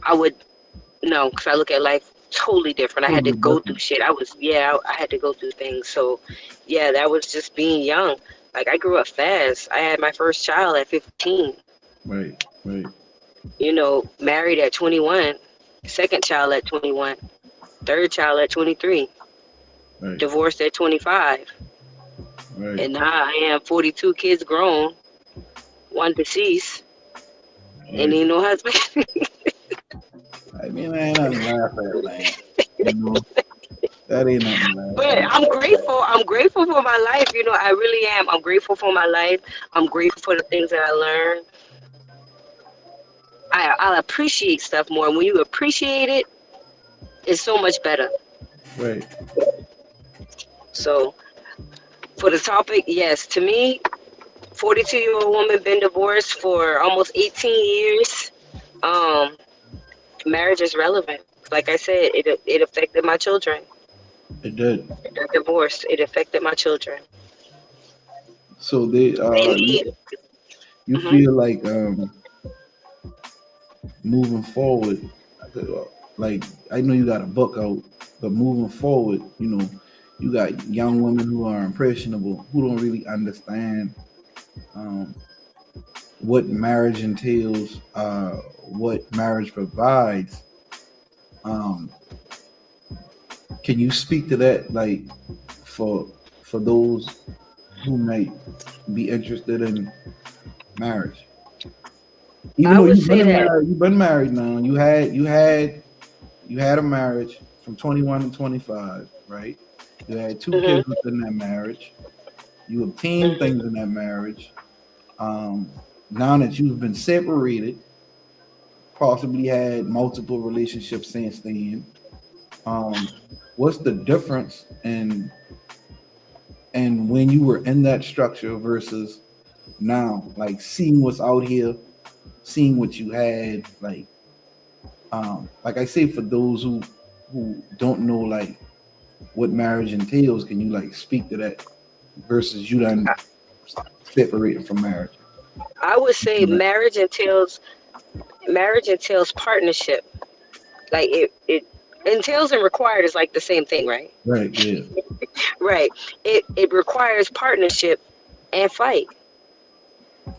I would no, because I look at life totally different. I had to
Totally
go through
different.
shit. I had to go through things. So, yeah, that was just being young. Like, I grew up fast. I had my first child at 15,
Right. Right.
you know, married at 21, second child at 21, third child at 23,
Right.
divorced at 25.
Right.
And now I am 42, kids grown, one deceased, and
Right.
ain't no husband.
I mean, that ain't nothing to laugh at, man. You know, that ain't nothing to laugh
But
at.
I'm grateful. I'm grateful for my life. You know, I really am. I'm grateful for my life. I'm grateful for the things that I learned. I'll appreciate stuff more. And when you appreciate it, it's so much better.
Right.
So for the topic, yes, to me, 42-year-old woman been divorced for almost 18 years. Um, Marriage is relevant. Like I said, it affected my children.
It did.
That divorce, it affected my children.
So they
They need.
you
Hmm.
feel like moving forward, like I know you got a book out, but moving forward, you know, you got young women who are impressionable, who don't really understand um, what marriage entails, what marriage provides. Um, can you speak to that, like for those who might be interested in marriage? Even
I
though
would say that.
you've been married now. You had a marriage from 21 to 25, right? You had two
Hmm.
kids within that marriage. You obtained
Hmm.
things in that marriage. Um, Now that you've been separated, possibly had multiple relationships since then. Um, what's the difference in and when you were in that structure versus now? Like seeing what's out here, seeing what you had, like I say, for those who don't know like what marriage entails, can you like speak to that versus you done separated from marriage?
I would say marriage entails partnership. Like it entails and required is like the same thing, right?
Right, yeah.
Right. It requires partnership and fight.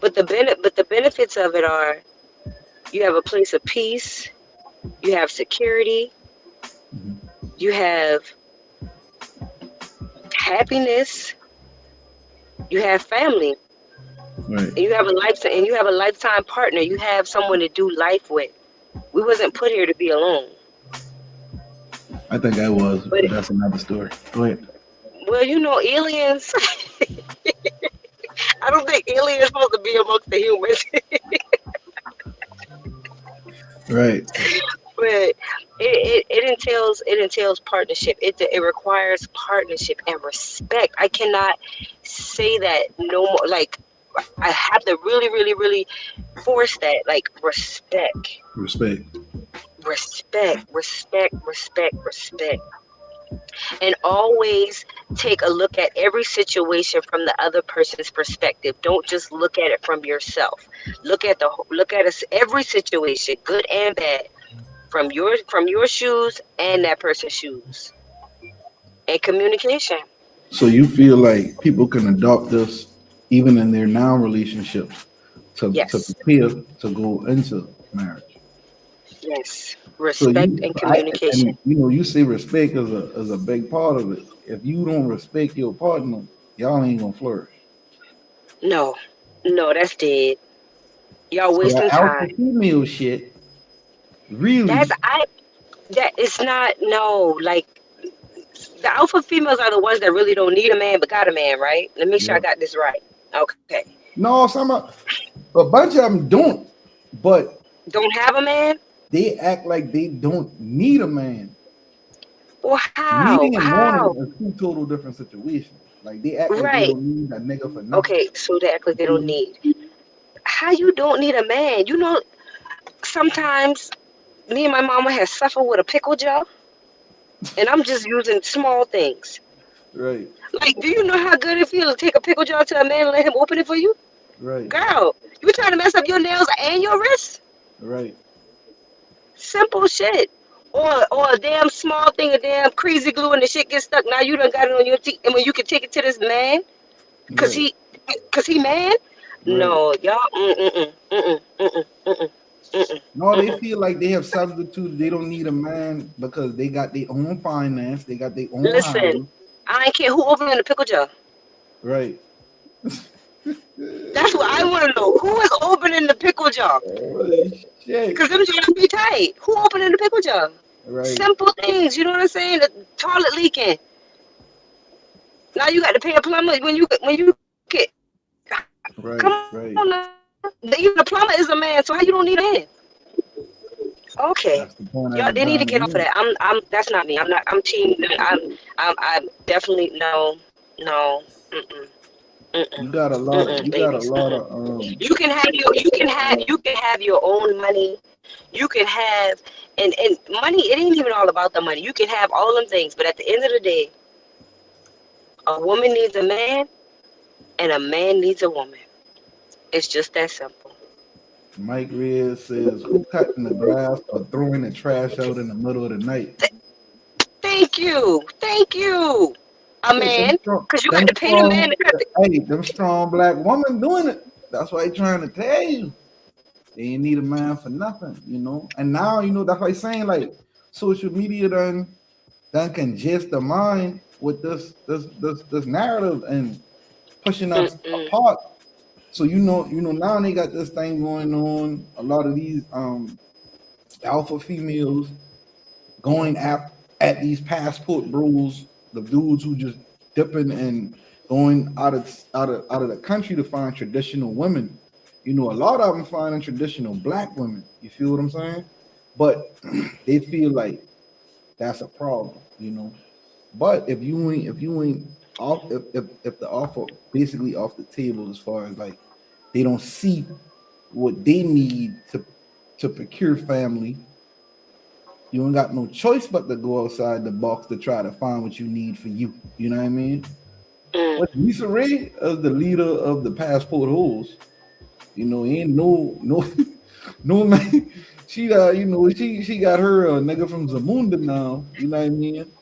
But the benefits of it are you have a place of peace, you have security,
Mhm.
you have happiness, you have family,
Right.
and you have a lifetime partner. You have someone to do life with. We wasn't put here to be alone.
I think I was,
But
but that's another story. Go ahead.
well, you know, aliens. I don't think aliens supposed to be amongst the humans.
Right.
But it entails partnership. It requires partnership and respect. I cannot say that no more. Like I have to really, really, really force that. Like respect,
Respect.
respect, respect, respect, respect, and always take a look at every situation from the other person's perspective. Don't just look at it from yourself. Look at us every situation, good and bad, from your shoes and that person's shoes. And communication.
So you feel like people can adopt this even in their now relationships to
Yes.
prepare to go into marriage.
Yes.
So
Respect and communication.
and you know you say respect is a big part of it. If you don't respect your partner, y'all ain't gonna flourish.
No. No, that's dead. Y'all
So that
wasting
alpha
time.
female shit
That's
really
I that it's not no, like the alpha females are the ones that really don't need a man but got a man, right? Let me make sure I
yeah.
got this right. Okay.
No, a bunch of them don't, but
Don't have a man?
they act like they don't need a man.
Well, how?
Needing and
How?
wanting are two total different situations. Like they act like they
Right.
don't need a nigga for nothing.
Okay, so they act like
You
they
feel
don't
me?
need. How you don't need a man? You know, sometimes me and my mama has suffered with a pickle jar, and I'm just using small things.
Right,
Like, do you know how good it feels to take a pickle jar to a man and let him open it for you?
right,
Girl, you trying to mess up your nails and your wrists?
right.
Simple shit. Or a damn small thing, a damn crazy glue, and the shit gets stuck. Now you done got it on your teeth, and when you can take it to this man, cause
Right,
he, cause he man.
right.
No, y'all. Mm-mm.
No, they feel like they have substituted. They don't need a man because they got their own finance. They got their own
Listen,
house.
I ain't care who opened the pickle jar.
Right.
That's what I want to know. Who is opening the pickle jar?
Holy shit.
Cause them jars be tight. Who opening the pickle jar?
Right,
Simple things, you know what I'm saying? The toilet leaking. Now you got to pay a plumber when you get.
right,
Come
right.
on now. Even the plumber is a man, so how you don't need a man? Okay,
That's the point I
y'all,
was
they need to
trying to
get off of
make.
that. I'm. That's not me. I'm not. I'm team. I'm definitely no, no. Mm-mm, mm-mm,
You got a
ladies.
lot
Mm-mm.
of
You can have your own money. You can have and money. It ain't even all about the money. You can have all them things, but at the end of the day, a woman needs a man, and a man needs a woman. It's just that simple.
Mike Reyes says, who cutting the grass or throwing the trash out in the middle of the night?
Thank you, thank you. A
Shit,
man, cause you got to pay the man to cut the.
them strong black women doing it. That's why he trying to tell you. They ain't need a man for nothing, you know. And now, you know, that's why he's saying like social media done congest the mind with this narrative and pushing us
Mm-mm.
apart. So now they got this thing going on. A lot of these alpha females going at these passport bros, the dudes who just dipping and going out of the country to find traditional women. You know, a lot of them finding traditional black women. You feel what I'm saying? But they feel like that's a problem, you know. But if you ain't off if the offer basically off the table as far as like they don't see what they need to procure family, you ain't got no choice but to go outside the box to try to find what you need for you. You know what I mean?
Mm.
But Lisa Ray, as the leader of the passport holes, you know, ain't no no man. She she got her a nigga from Zamunda now. You know what I mean?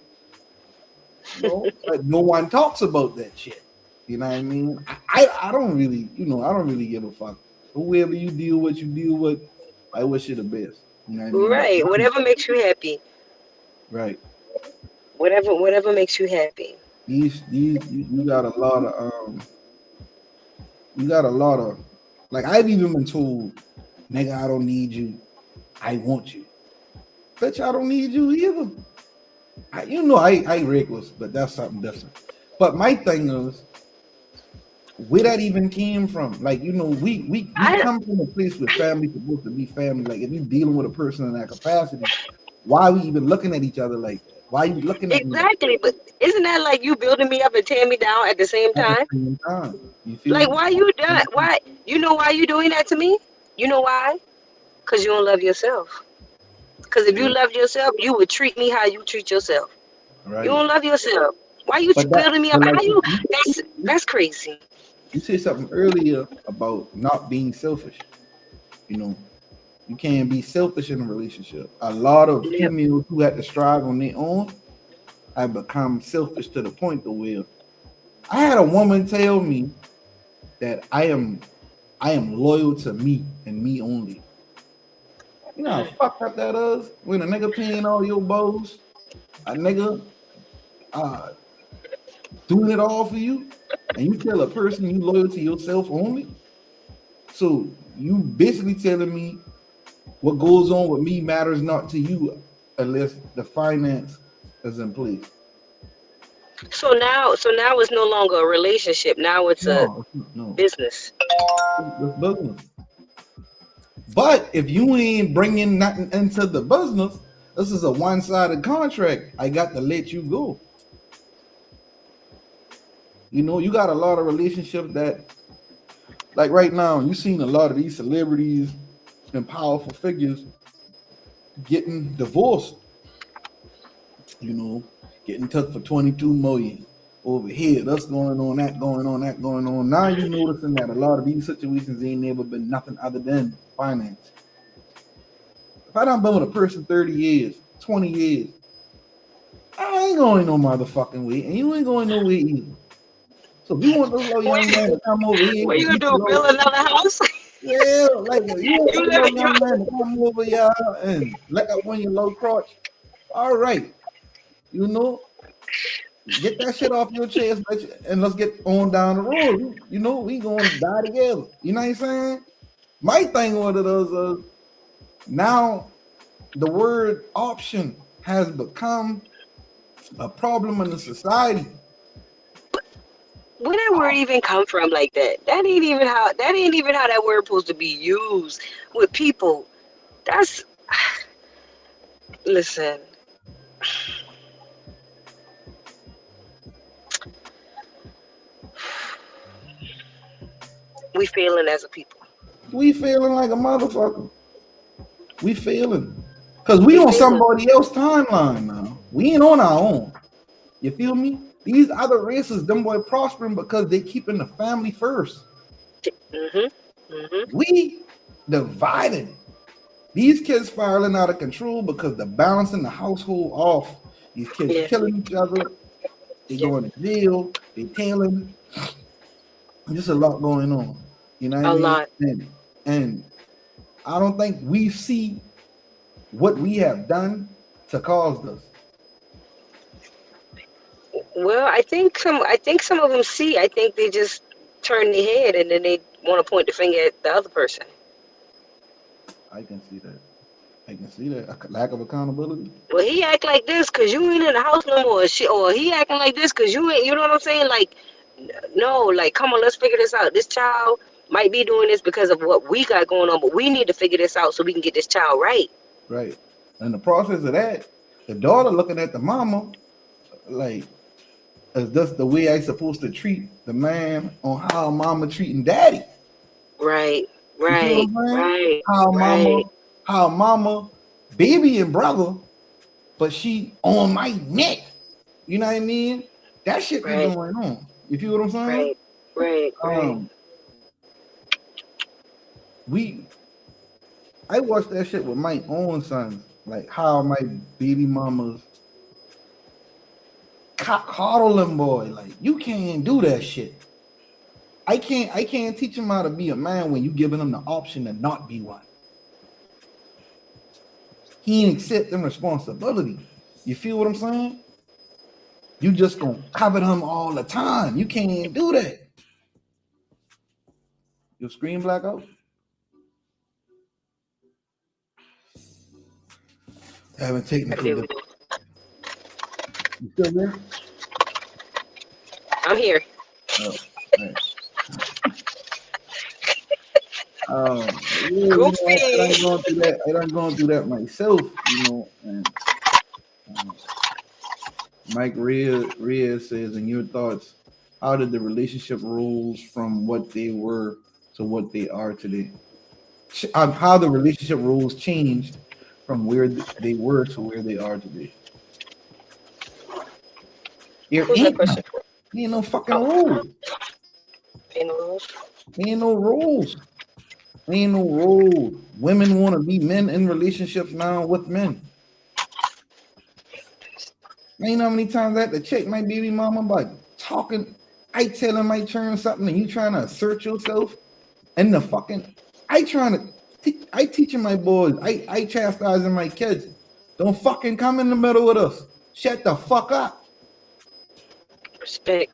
No, but no one talks about that shit. You know what I mean? I don't really, I don't really give a fuck. Whoever you deal with. I wish you the best. You know what I mean? But
Right. Whatever makes you happy.
right,
Whatever makes you happy.
you got a lot of like I've even been told, nigga, I don't need you. I want you. Bitch, I don't need you either. I reckless, but that's something different. But my thing is, where that even came from. Like, we
I
come from a place where family supposed to be family. Like, if you're dealing with a person in that capacity, why are we even looking at each other like that? Why are you looking at me like
exactly, but isn't that like you building me up and tearing me down at the same
that at the
time?
same time? You feel
Like
me?
why you done? Why you know why you doing that to me? You know why? Cause you don't love yourself. Cause if you
Yeah,
love yourself, you would treat me how you treat yourself. You
right.
don't love yourself. Why you
But
building me up?
like
How you? That's crazy.
you said something earlier about not being selfish. You know, you can't be selfish in a relationship. A lot of
Yep.
females who had to strive on their own have become selfish to the point to where I had a woman tell me that I am loyal to me and me only. You know how
Mm.
fucked up that is? When a nigga paying all your bills, a nigga uh doing it all for you, and you tell a person you loyal to yourself only. So you basically telling me what goes on with me matters not to you unless the finance is in place.
So now it's no longer a relationship. Now it's a
No, no.
business.
That's business. But if you ain't bringing nothing into the business, this is a one-sided contract. I got to let you go. You know, you got a lot of relationships that, like right now, you've seen a lot of these celebrities and powerful figures getting divorced. You know, getting took for 22 million over here. That's going on, that going on, that going on. Now you noticing that a lot of these situations ain't never been nothing other than finance. If I done been with a person 30 years, 20 years, I ain't going no motherfucking way, and you ain't going nowhere either. So if you want this little young man to come over here,
What you gonna
and
do? Build another house?
yeah, like you want
You
this
live
little
in your
young man to come over here and let up on your low crotch. All right, you know, get that shit off your chest, and let's get on down the road. You know, we gonna die together. You know what I'm saying? My thing with it is now the word option has become a problem in the society.
Where that word even come from like that? That ain't even how that word supposed to be used with people. That's listen. We failing as a people.
We feeling like a motherfucker. We feeling. Cause we
We
on
failing.
somebody else's timeline now. We ain't on our own. You feel me? These other races, them boy prospering because they keeping the family first.
Mhm. Mhm.
We divided. These kids spiraling out of control because the balance in the household off. These kids
Yeah.
killing each other. They
Yeah.
going to jail. They tailing. Just a lot going on. You know what I
A
mean?
lot.
And I don't think we see what we have done to cause this.
Well, I think some of them see. I think they just turn their head and then they want to point the finger at the other person.
I can see that. I can see that. A lack of accountability.
Well, he act like this because you ain't in the house no more. Or he acting like this because you ain't. You know what I'm saying? Like, no, like, come on, let's figure this out. This child might be doing this because of what we got going on, but we need to figure this out so we can get this child right.
Right. And the process of that, the daughter looking at the mama like, is this the way I supposed to treat the man on how mama treating daddy?
Right,
You feel what
right,
I'm saying?
right,
How
right,
mama, baby and brother, but she on my neck. You know what I mean? That shit be
right,
going on. You feel what I'm saying?
right, right, right.
Um, we I watched that shit with my own sons, like how my baby mamas coddle them boy. Like you can't do that shit. I can't teach him how to be a man when you giving him the option to not be one. He ain't accepting responsibility. You feel what I'm saying? You just gonna cover him all the time. You can't do that. Your screen blackout? Having technical
There we
difficulties.
go.
You still there?
I'm here.
Oh, right. Yeah, you know, I
Goofy.
done gone through that. I done gone through that myself, you know, and uh, Mike Reyes says, in your thoughts, how did the relationship rules from what they were to what they are today? How the relationship rules changed from where they were to where they are today? There
Who's that
ain't
question
none.
for?
There ain't no fucking
Oh,
rules.
in the rules.
There ain't no rules. There ain't no rules. Women want to be men in relationships now with men. Man, you know how many times I had to check my baby mama by talking. I tell him I turn something and you trying to assert yourself and the fucking I teaching my boys, I chastising my kids. Don't fucking come in the middle with us. Shut the fuck up.
Respect.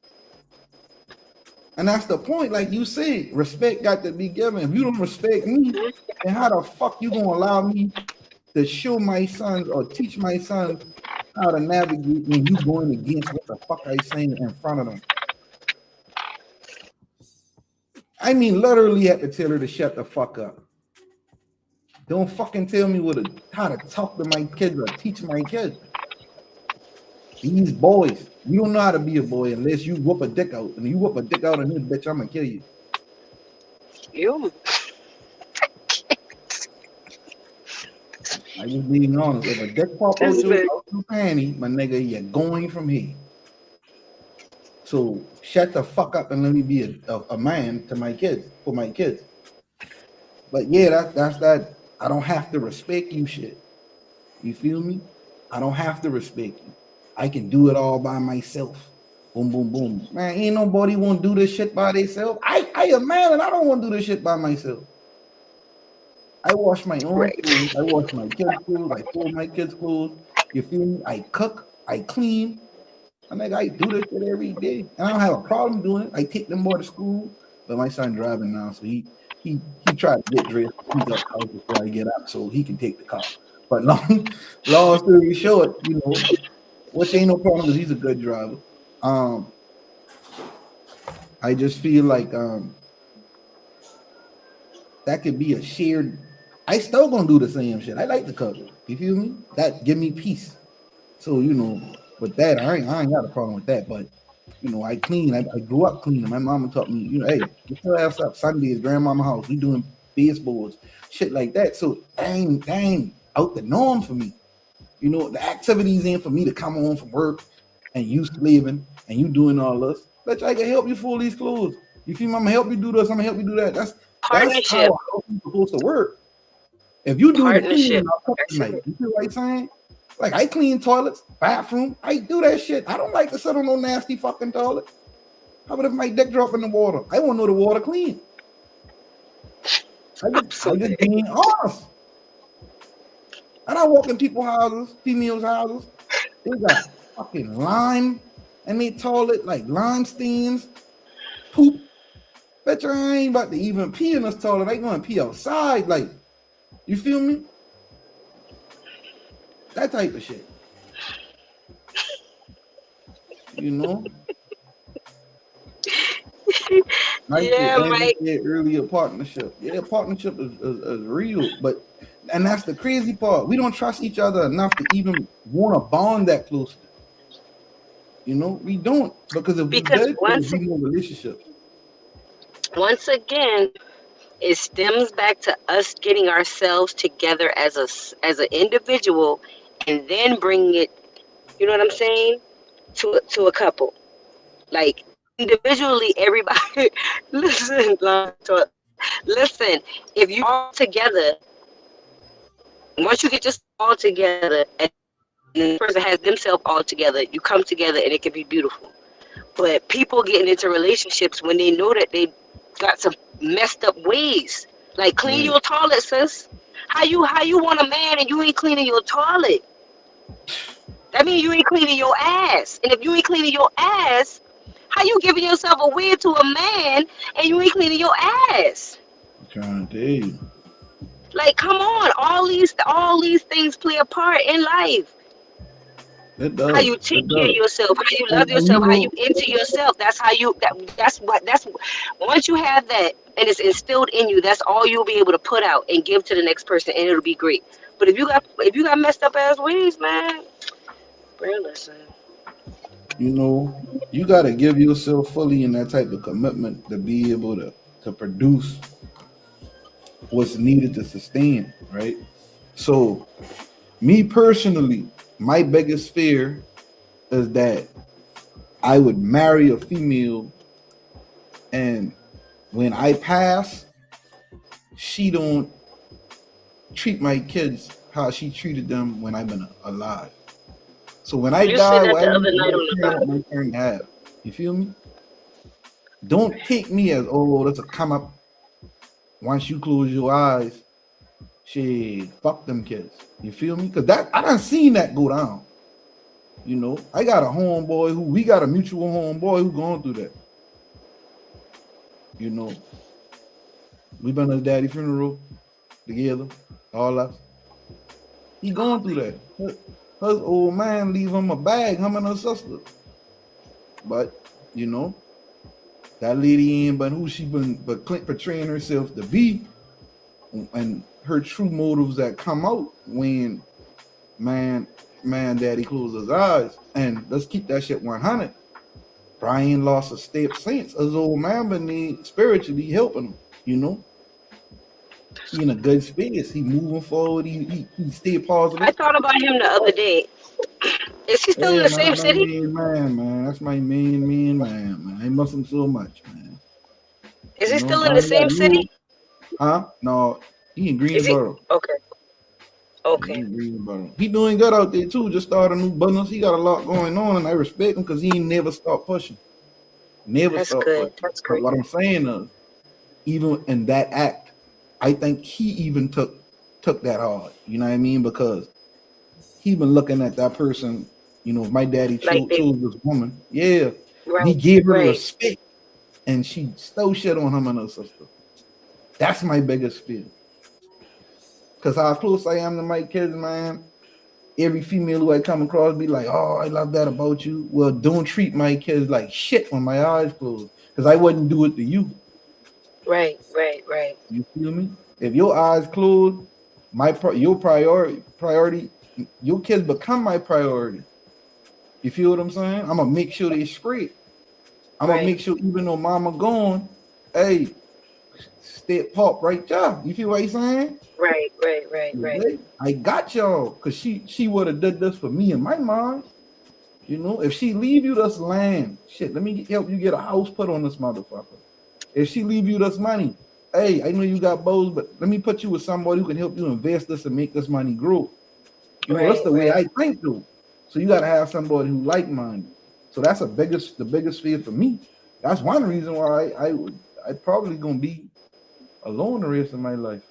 And that's the point, like you said, respect got to be given. If you don't respect me, then how the fuck you gonna allow me to show my sons or teach my sons how to navigate when you going against what the fuck I saying in front of them? I mean, literally had to tell her to shut the fuck up. Don't fucking tell me how to talk to my kids or teach my kids. These boys, you don't know how to be a boy unless you whoop a dick out. And you whoop a dick out on this bitch, I'm gonna kill you.
You.
I just being honest. If a dick pop out your panty, my nigga, you're going from here. So shut the fuck up and let me be a man to my kids, for my kids. But yeah, that's that. I don't have to respect you shit. You feel me? I don't have to respect you. I can do it all by myself. Boom, boom, boom. Man, ain't nobody want to do this shit by themselves. I a man and I don't want to do this shit by myself. I wash my own clothes. I wash my kids' clothes. I fold my kids' clothes. You feel me? I cook. I clean. I do this shit every day. And I don't have a problem doing it. I take them boys to school. But my son driving now, so he tried to get dressed. He's up house before I get up so he can take the car. But long story short, you know, which ain't no problem because he's a good driver. I just feel like that could be a shared. I still gonna do the same shit. I like the cover. You feel me? That give me peace. So you know, with that, I ain't got a problem with that. But you know, I clean. I grew up cleaning. My mama taught me, you know, hey, get your ass up. Sunday is grandmama house. We doing baseballs, shit like that. So ain't out the norm for me. You know, the activities ain't for me to come home from work and you slaving and you doing all this. Bitch, I can help you fold these clothes. You feel me? I'm gonna help you do this. I'm gonna help you do that. That's
Partnership.
how it's supposed to work. If you doing the cleaning, I'll cook
That's
tonight.
it.
You feel what I'm saying? Like I clean toilets, bathroom. I do that shit. I don't like to sit on no nasty fucking toilet. How about if my dick drop in the water? I want to know the water clean. I just being honest. And I walk in people's houses, females' houses. They got fucking lime and they toilet like lime stains, poop. Bet I ain't about to even pee in this toilet. I gonna pee outside. Like, you feel me? That type of shit. You know?
Yeah, Mike.
Earlier partnership. Yeah, partnership is real, and that's the crazy part. We don't trust each other enough to even want to bond that closely. You know, we don't, because if we did, there'd be no relationships.
Once again, it stems back to us getting ourselves together as an individual, and then bringing it. You know what I'm saying? To a couple, like individually, everybody. Listen, listen. If you all together, once you get yourself all together, and the person has themselves all together, you come together, and it can be beautiful. But people getting into relationships when they know that they got some messed up ways. Like clean your toilet, sis. How you want a man and you ain't cleaning your toilet? That means you ain't cleaning your ass. And if you ain't cleaning your ass, how you giving yourself away to a man and you ain't cleaning your ass?
I'm trying to tell you.
Like, come on, all these things play a part in life.
It does.
How you take care of yourself, how you love yourself, how you into yourself. That's how you. That's once you have that and it's instilled in you, that's all you'll be able to put out and give to the next person, and it'll be great. But if you got messed up ass ways, man, bro, listen.
You know, you got to give yourself fully in that type of commitment to be able to produce what's needed to sustain, right? So, me personally, my biggest fear is that I would marry a female and when I pass, she don't treat my kids how she treated them when I've been alive. So when I die, my parents have. You feel me? Don't take me as, oh, that's a come up. Once you close your eyes, shit, fuck them kids. You feel me? Because I done seen that go down. You know, I got a homeboy we got a mutual homeboy who going through that. You know, we been at his daddy funeral together, all us. He going through that. His old man leave him a bag, him and her sister. But, you know, that lady ain't but who she been portraying herself to be. And her true motives that come out when man daddy closes his eyes. And let's keep that shit 100. Brian lost a step since his old man been need spiritually helping him, you know. He in a good space. He moving forward. He stay positive.
I thought about him the other day. Is he still in
Yeah,
the
man,
same
that's my
city?
main man. That's my main man. I miss him so much, man.
Is
You
he
know,
still in
I
the
ain't got
same
no,
city?
huh? No, he in
Is he?
Greensboro.
Okay.
Yeah, he
Okay.
in Greensboro. He doing good out there too. Just started a new business. He got a lot going on, and I respect him because he ain't never stop pushing. Never
That's
stop
good.
pushing.
That's
But
great.
what I'm saying is, even in that act, I think he even took that hard. You know what I mean? Because he been looking at that person. You know, if my daddy
Like they.
chose this woman, yeah, and he
Right.
gave her the
Right.
respect, and she stole shit on him and her sister. That's my biggest fear. Cause how close I am to my kids, man. Every female who I come across be like, "Oh, I love that about you." Well, don't treat my kids like shit when my eyes closed, cause I wouldn't do it to you.
Right. Right. Right.
You feel me? If your eyes closed, your priority, your kids become my priority. You feel what I'm saying? I'm gonna make sure they straight. I'm gonna
Right.
make sure even though mama gone, hey, step pop right there. You feel what I'm saying?
Right. Right. Right. Right.
Okay, I got y'all, cause she would have did this for me and my mom. You know, if she leave you this land, shit, let me help you get a house put on this motherfucker. If she leave you this money, hey, I know you got bows, but let me put you with somebody who can help you invest this and make this money grow. You know, that's
Right.
the way
Right.
I think though. So you gotta have somebody who like minded. So that's the biggest fear for me. That's one reason why I probably gonna be alone the rest of my life.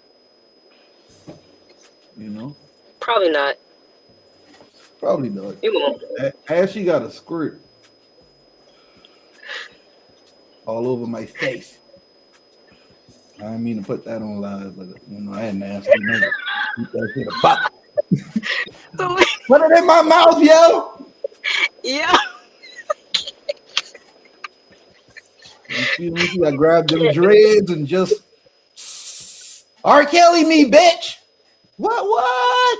You know,
Probably not.
probably not.
You won't.
As she got a squirt all over my face. I didn't mean to put that on live, but you know, I had nasty nigga. Keep that shit a buck.
So,
Put it in my mouth, yo.
yeah.
You feel me? I grabbed them dreads and just R. Kelly me, bitch. What?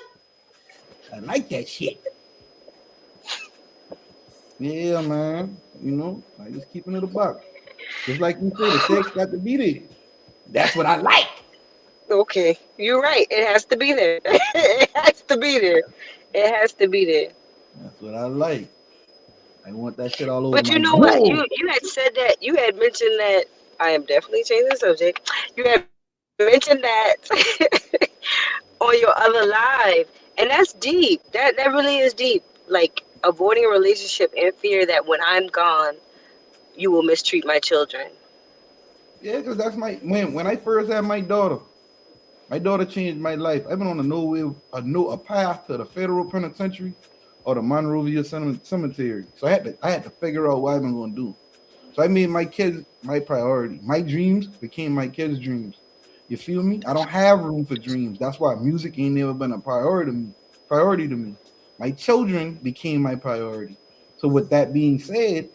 I like that shit. Yeah, man. You know, I just keeping it a buck. Just like you say, the sex got to be there. That's what I like.
Okay. You're right. It has to be there. It has to be there. It has to be there.
That's what I like. I want that shit all over
But you
my
know what?
groove.
You had said that. You had mentioned that. I am definitely changing the subject. You had mentioned that on your other live, and that's deep. That really is deep. Like avoiding a relationship and fear that when I'm gone, you will mistreat my children.
Yeah, because that's my when I first had my daughter changed my life. I've been on a path to the federal penitentiary or the Monrovia Cemetery. So I had to figure out what I've been going to do. So I made my kids my priority. My dreams became my kids' dreams. You feel me? I don't have room for dreams. That's why music ain't never been a priority to me. Priority to me. My children became my priority. So with that being said,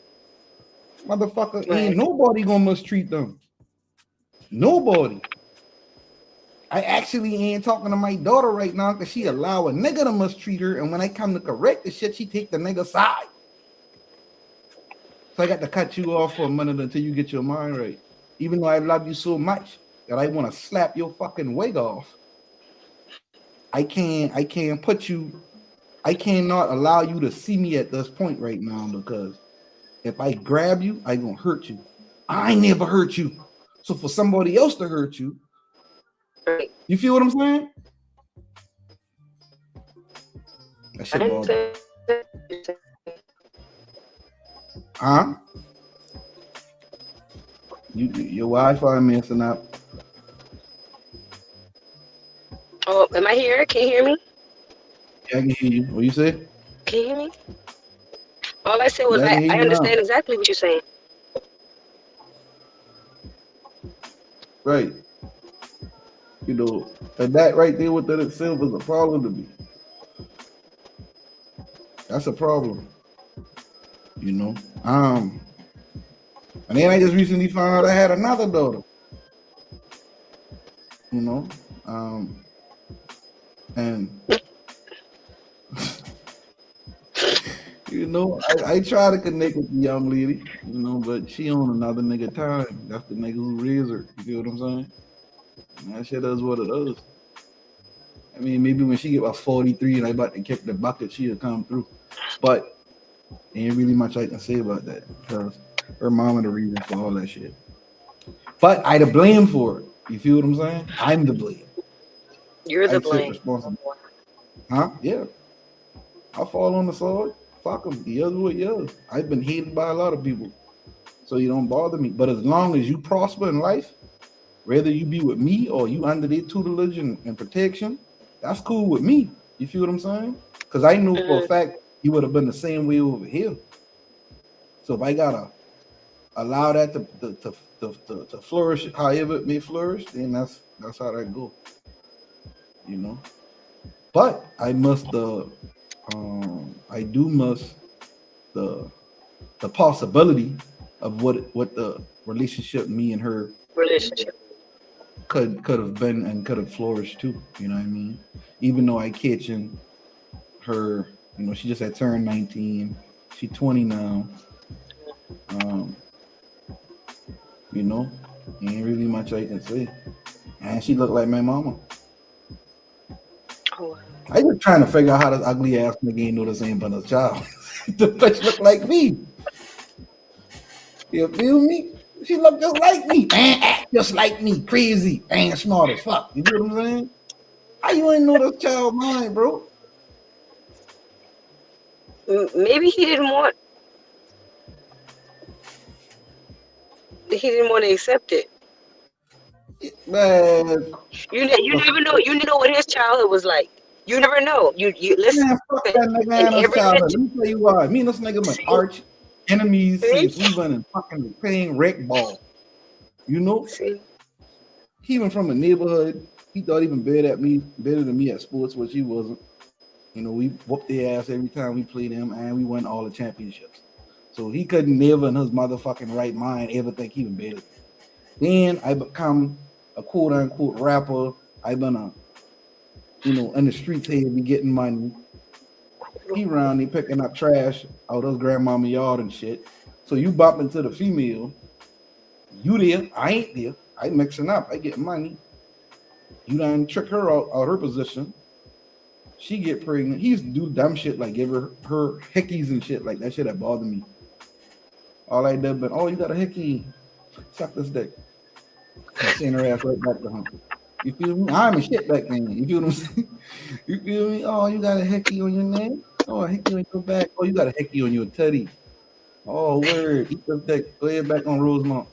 motherfucker, ain't
Right.
nobody gonna mistreat them. Nobody. I actually ain't talking to my daughter right now because she allow a nigga to mistreat her, and when I come to correct the shit, she take the nigga side. So I got to cut you off for a minute until you get your mind right. Even though I love you so much that I want to slap your fucking wig off, I can't put you, I cannot allow you to see me at this point right now because if I grab you, I gonna hurt you. I never hurt you. So for somebody else to hurt you,
Right.
you feel what I'm saying? That
I
shit
didn't
bother.
say.
Huh? Your Wi-Fi messing up.
Oh, am I here? Can you hear me?
Yeah, I can hear you. What you say?
Can you hear me? All I said was
Yeah, I can hear
I
you now.
understand exactly what you're saying.
Right. You know, and that right there with that itself is a problem to me. That's a problem. You know. And then I just recently found out I had another daughter. You know. And I try to connect with the young lady, but she on another nigga time. That's the nigga who raised her. You feel what I'm saying? And that shit is what it is. I mean, maybe when she get about 43 and I about to kick the bucket, she'll come through. But ain't really much I can say about that because her mama the reason for all that shit. But I the blame for it. You feel what I'm saying? I'm the blame.
You're
I
the
take
blame.
responsibility. Huh? Yeah. I fall on the sword. Fuck them. He is what he is. I've been hated by a lot of people. So you don't bother me. But as long as you prosper in life, whether you be with me or you under their tutelage and protection, that's cool with me. You feel what I'm saying? Because I know for a fact you would have been the same way over here. So if I gotta allow that to flourish however it may flourish, then that's how that go. But I must I do must the possibility of what the relationship me and her
Relationship.
could have been and could have flourished too. You know what I mean? Even though I catching her, she just had turned 19. She 20 now. Ain't really much I can say. And she looked like my mama.
Oh,
I just trying to figure out how this ugly ass nigga ain't know this ain't but a child. The bitch look like me. You feel me? She look just like me. And act just like me. Crazy. And smart as fuck. You know what I'm saying? How you ain't know this child mine, bro?
maybe he didn't want to accept it.
Man,
You never know. You never know what his childhood was like. You never know. You listen.
man, fuck that nigga
And
and his
every
childhood. Let me tell you why. Me and this nigga been arch enemies since we been in fucking playing rec ball.
See?
He went from a neighborhood. He thought he been better than me at sports, which he wasn't. We whooped their ass every time we played him, and we won all the championships. So he couldn't never in his motherfucking right mind ever think he was better. Then I become a quote unquote rapper. I've been in the streets here, be getting money. He around, he picking up trash out his grandmama yard and shit. So you bump into the female, you there, I ain't there. I mixing up, I get money. You done trick her out her position. She get pregnant. He used to do dumb shit like give her hickeys and shit like that shit that bothered me. All I did, but you got a hickey. Suck this dick. I seen her ass right back to him. You feel me? I'm a shit back then. You feel what I'm saying? You feel me? Oh, you got a hickey on your name? Oh, a hickey on your back. Oh, you got a hickey on your teddy. Oh, word. Eat the dick. Go ahead back on Rosemont.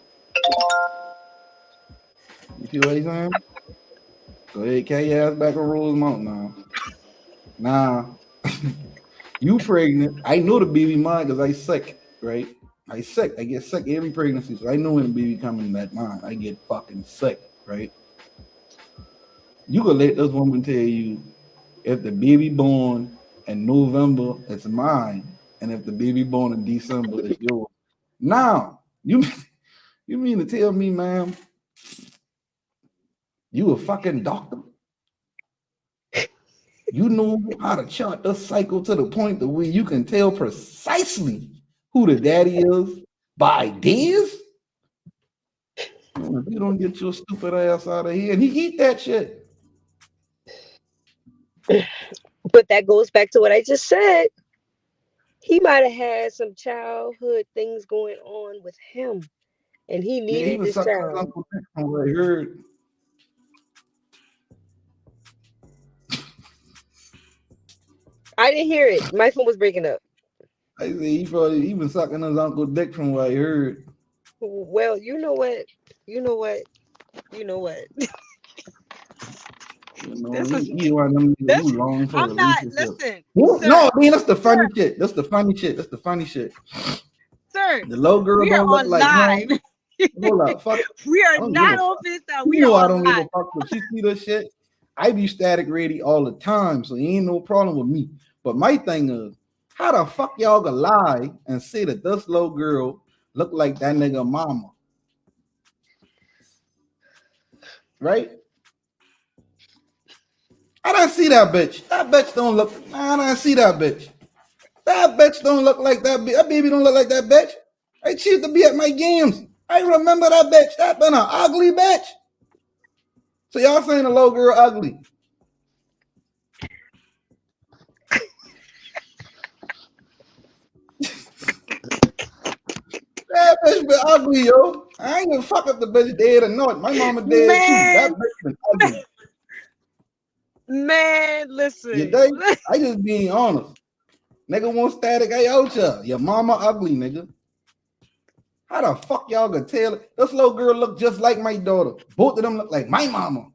You feel what he's saying? Go ahead, carry your ass back on Rosemont now. Nah. You pregnant. I know the baby mine because I sick, right? I sick. I get sick every pregnancy. So I know when the baby coming that mine. I get fucking sick, right? You could let this woman tell you if the baby born in November, it's mine. And if the baby born in December, it's yours. Now, you mean to tell me, ma'am, you a fucking doctor? You know how to chart the cycle to the point that where you can tell precisely who the daddy is by days? If you don't get your stupid ass out of here, and he eat that shit.
But that goes back to what I just said. He might have had some childhood things going on with him, and he
Yeah, he
needed
was
this
sucking his
child.
Uncle Dick from what I heard.
I didn't hear it. My phone was breaking up.
I say he was sucking his Uncle Dick from what I heard.
Well, you know what? You know what? You know what? This is
He one of them niggas
this.
who long for a
I'm not.
relationship.
Listen,
No,
sir,
I mean that's the funny shit. That's the funny shit. That's the funny shit.
sir.
The little girl
We are
don't look
on
like
live.
him. Hold up, fuck.
We
I
are
don't give a
not on
fuck.
FaceTime.
You
We are
know I
on
don't give a
live.
fuck if she see this shit. I be static ready all the time, so ain't no problem with me. But my thing is, how the fuck y'all gonna lie and say that this little girl look like that nigga mama? Right? I didn't see that bitch. That bitch don't look. I didn't see that bitch. That bitch don't look like that bitch. That baby don't look like that bitch. She used to be at my games. I remember that bitch. That been an ugly bitch. So y'all saying the little girl ugly? That bitch been ugly, yo. I ain't gonna fuck up the bitch dead or not. My mama dead too. That bitch been ugly.
Man, listen.
You dig? I just being honest. Nigga want static. Hey, Ocha, your mama ugly, nigga. How the fuck y'all gonna tell it? This little girl look just like my daughter. Both of them look like my mama.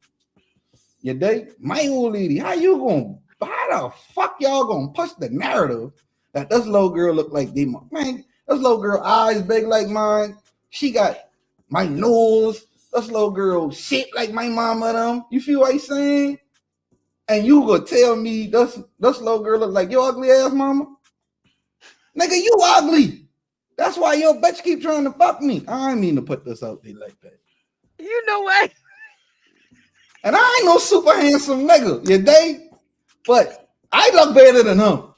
You dig? My old lady. How the fuck y'all gonna push the narrative that this little girl look like they mama? Man, this little girl eyes big like mine. She got my nose. This little girl shaped like my mama them. You feel what I'm saying? And you gonna tell me this little girl look like your ugly ass mama? Nigga, you ugly. That's why your bitch keep trying to fuck me. I ain't mean to put this out there like that.
You know what?
And I ain't no super handsome nigga, you dig? But I look better than him.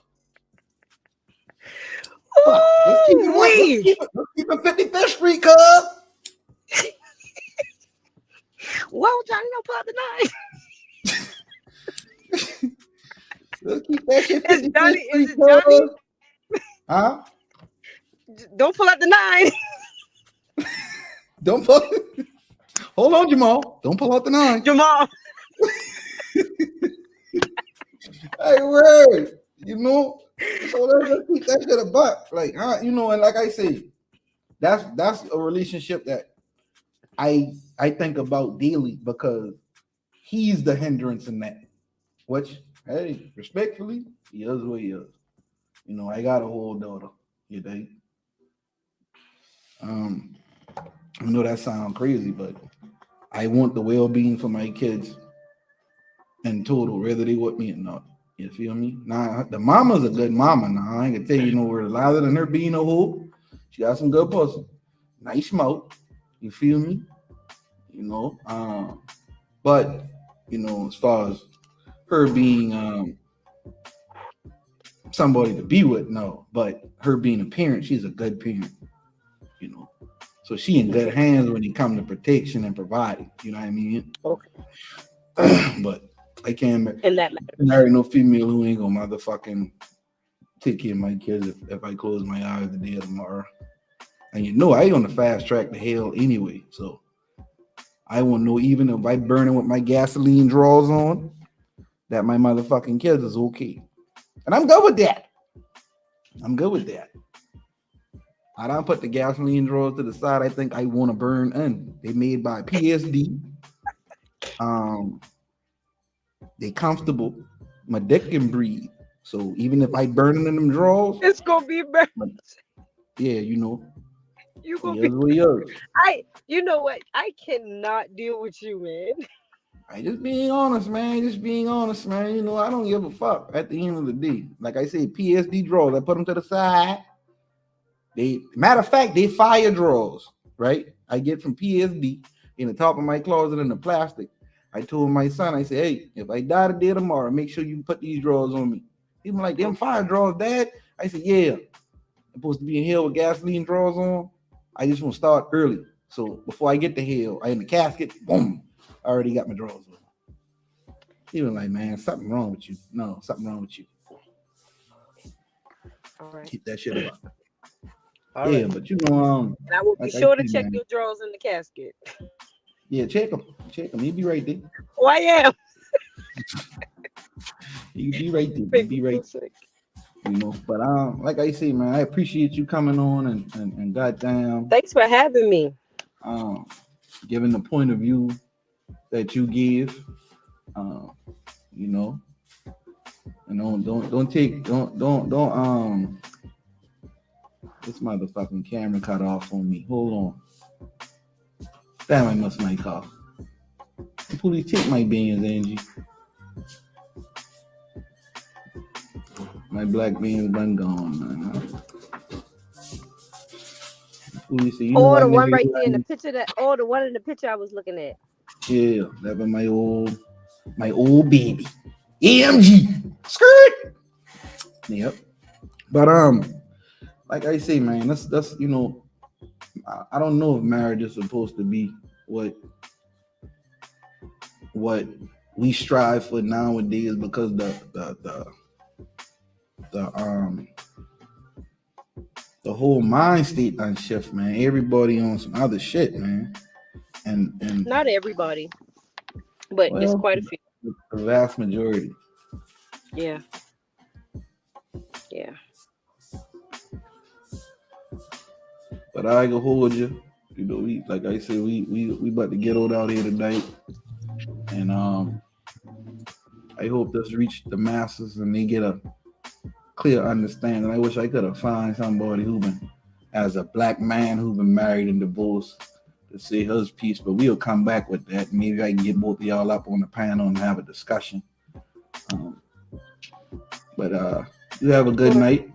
Fuck. Let's keep it 55th Street, cuz.
Whoa, Johnny, don't pull out the knife.
Let's keep that shit 55th
Johnny,
Street,
is it Johnny?
Huh?
Don't pull out the knife.
Don't pull. Hold on, Jamal. Don't pull out the knife.
Jamal.
Hey, word. You know? So let's keep that shit a buck. Like, you know, and like I say, that's a relationship that I think about daily because he's the hindrance in that. Which, hey, respectfully, he is what he is. You know, I got a whole daughter. You dig? I know that sounds crazy, but I want the well-being for my kids in total, whether they with me or not. You feel me? Now, the mama's a good mama. Now, I ain't gonna tell you no word louder than her being a hoe. She got some good pussy. Nice mouth. You feel me? You know, but you know, as far as her being somebody to be with, no. But her being a parent, she's a good parent. You know, so she in good hands when it comes to protection and providing. You know what I mean? Okay. But I can't marry no female who ain't gonna motherfucking take care of my kids if I close my eyes today or tomorrow. And you know I ain't on the fast track to hell anyway, so I won't know even if I burning with my gasoline drawers on that my motherfucking kids is okay. And I'm good with that. I don't put the gasoline drawers to the side. I think I want to burn in. They made by PSD. They comfortable. My dick can breathe. So even if I burn in them drawers,
it's gonna be burned.
Yeah, you know.
You gonna be. You know what? I cannot deal with you, man.
I just being honest, man. You know, I don't give a fuck at the end of the day. Like I said, PSD drawers. I put them to the side. Matter of fact, they fire drawers, right? I get from PSD in the top of my closet in the plastic. I told my son, I said, hey, if I die today tomorrow, make sure you put these drawers on me. He was like, them fire drawers, Dad? I said, yeah. I'm supposed to be in hell with gasoline drawers on. I just want to start early. So before I get to hell, I in the casket, boom, I already got my drawers on. He was like, man, something wrong with you. No, something wrong with you.
All right.
Keep that shit about.
All
yeah,
right.
But you know,
and I will be sure to check your drawers in the casket.
Yeah, check them. He'll be right there.
Oh, I am.
He'll be right there. You know, but like I say, man, I appreciate you coming on and goddamn.
Thanks for having me.
Giving the point of view that you give. You know, and don't this motherfucking camera cut off on me. Hold on. Damn, I must mic off. Please take my beans, Angie. My black beans been gone, man. Police,
the one right there in the picture the one in the picture I was looking at.
Yeah, that was my old baby. EMG. Skirt. Yep. But like I say, man, that's you know, I don't know if marriage is supposed to be what we strive for nowadays, because the whole mind state done shift, man. Everybody on some other shit, man. And
Not everybody, but
well,
it's quite a few.
the vast majority.
Yeah.
But I can hold you. You know, we like I said, we about to get out here tonight, and I hope this reach the masses and they get a clear understanding. I wish I could have found somebody who been, as a black man who been married and divorced, to say his piece, but we'll come back with that. Maybe I can get both of y'all up on the panel and have a discussion. But you have a good night,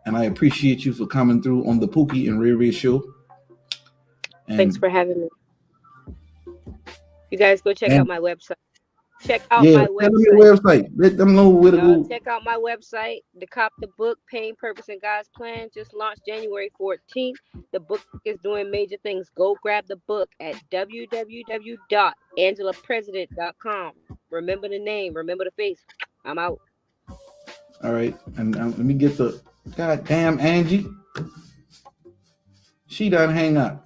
and I appreciate you for coming through on the Pookie and Ray Ray show. And
thanks for having me. You guys go check out my website. Check out my
website. Let them know where to go.
Check out my website. The Cop the Book, Pain, Purpose, and God's Plan just launched January 14th. The book is doing major things. Go grab the book at www.angelapresident.com. Remember the name. Remember the face. I'm out.
All right. And let me get the goddamn Angie. She done hang up.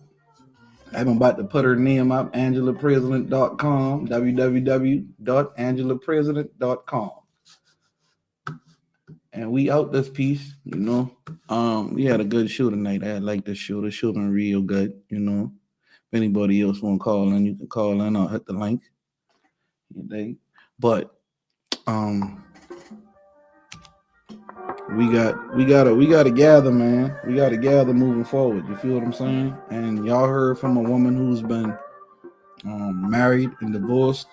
I'm about to put her name up, angelapresident.com, www.angelapresident.com. And we out this piece, you know. We had a good show tonight. I like this show. The show been real good, you know. If anybody else want to call in, you can call in. I'll hit the link. But we gotta gather, man. We gotta gather moving forward. You feel what I'm saying? And y'all heard from a woman who's been married and divorced.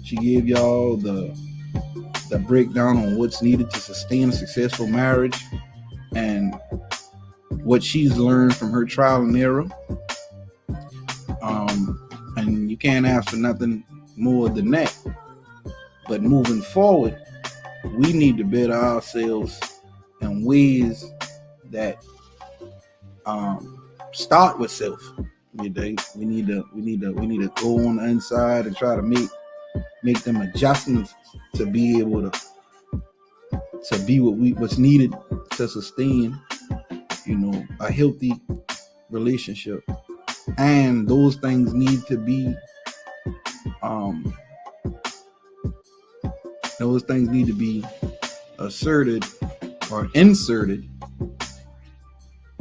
She gave y'all the breakdown on what's needed to sustain a successful marriage and what she's learned from her trial and error. And you can't ask for nothing more than that. But moving forward, we need to better ourselves in ways that start with self. We need to go on the inside and try to make them adjustments to be able to be what's needed to sustain, you know, a healthy relationship. And those things need to be asserted or inserted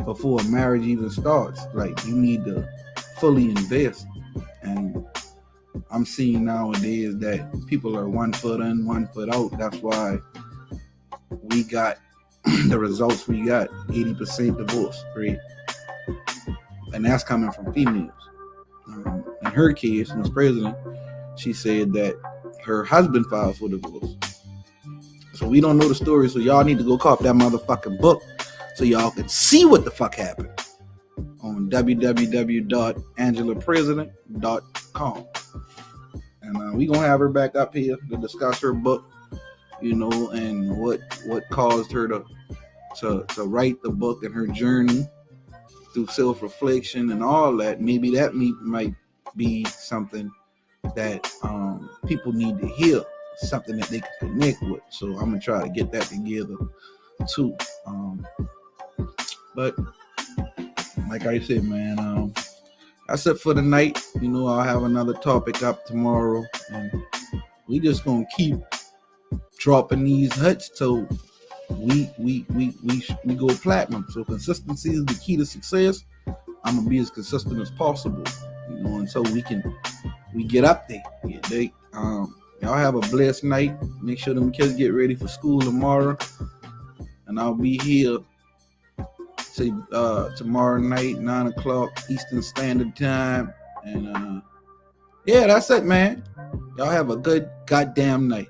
before a marriage even starts. Like, you need to fully invest. And I'm seeing nowadays that people are 1 foot in, 1 foot out. That's why we got the results we got, 80% divorce rate. And that's coming from females. In her case, Ms. President, she said that her husband filed for divorce. So we don't know the story, so y'all need to go cop that motherfucking book so y'all can see what the fuck happened on www.angelapresident.com. And we gonna have her back up here to discuss her book, you know, and what caused her to write the book and her journey through self-reflection and all that. Maybe that might be something that people need to hear, something that they can connect with. So I'm gonna try to get that together too. But like I said, man, that's it for the night. You know, I'll have another topic up tomorrow, and we just gonna keep dropping these hits till we go platinum. So consistency is the key to success. I'm gonna be as consistent as possible, you know, until we get up there. Y'all have a blessed night. Make sure them kids get ready for school tomorrow, and I'll be here tomorrow night, 9 o'clock Eastern Standard Time. And yeah, that's it, man. Y'all have a good goddamn night.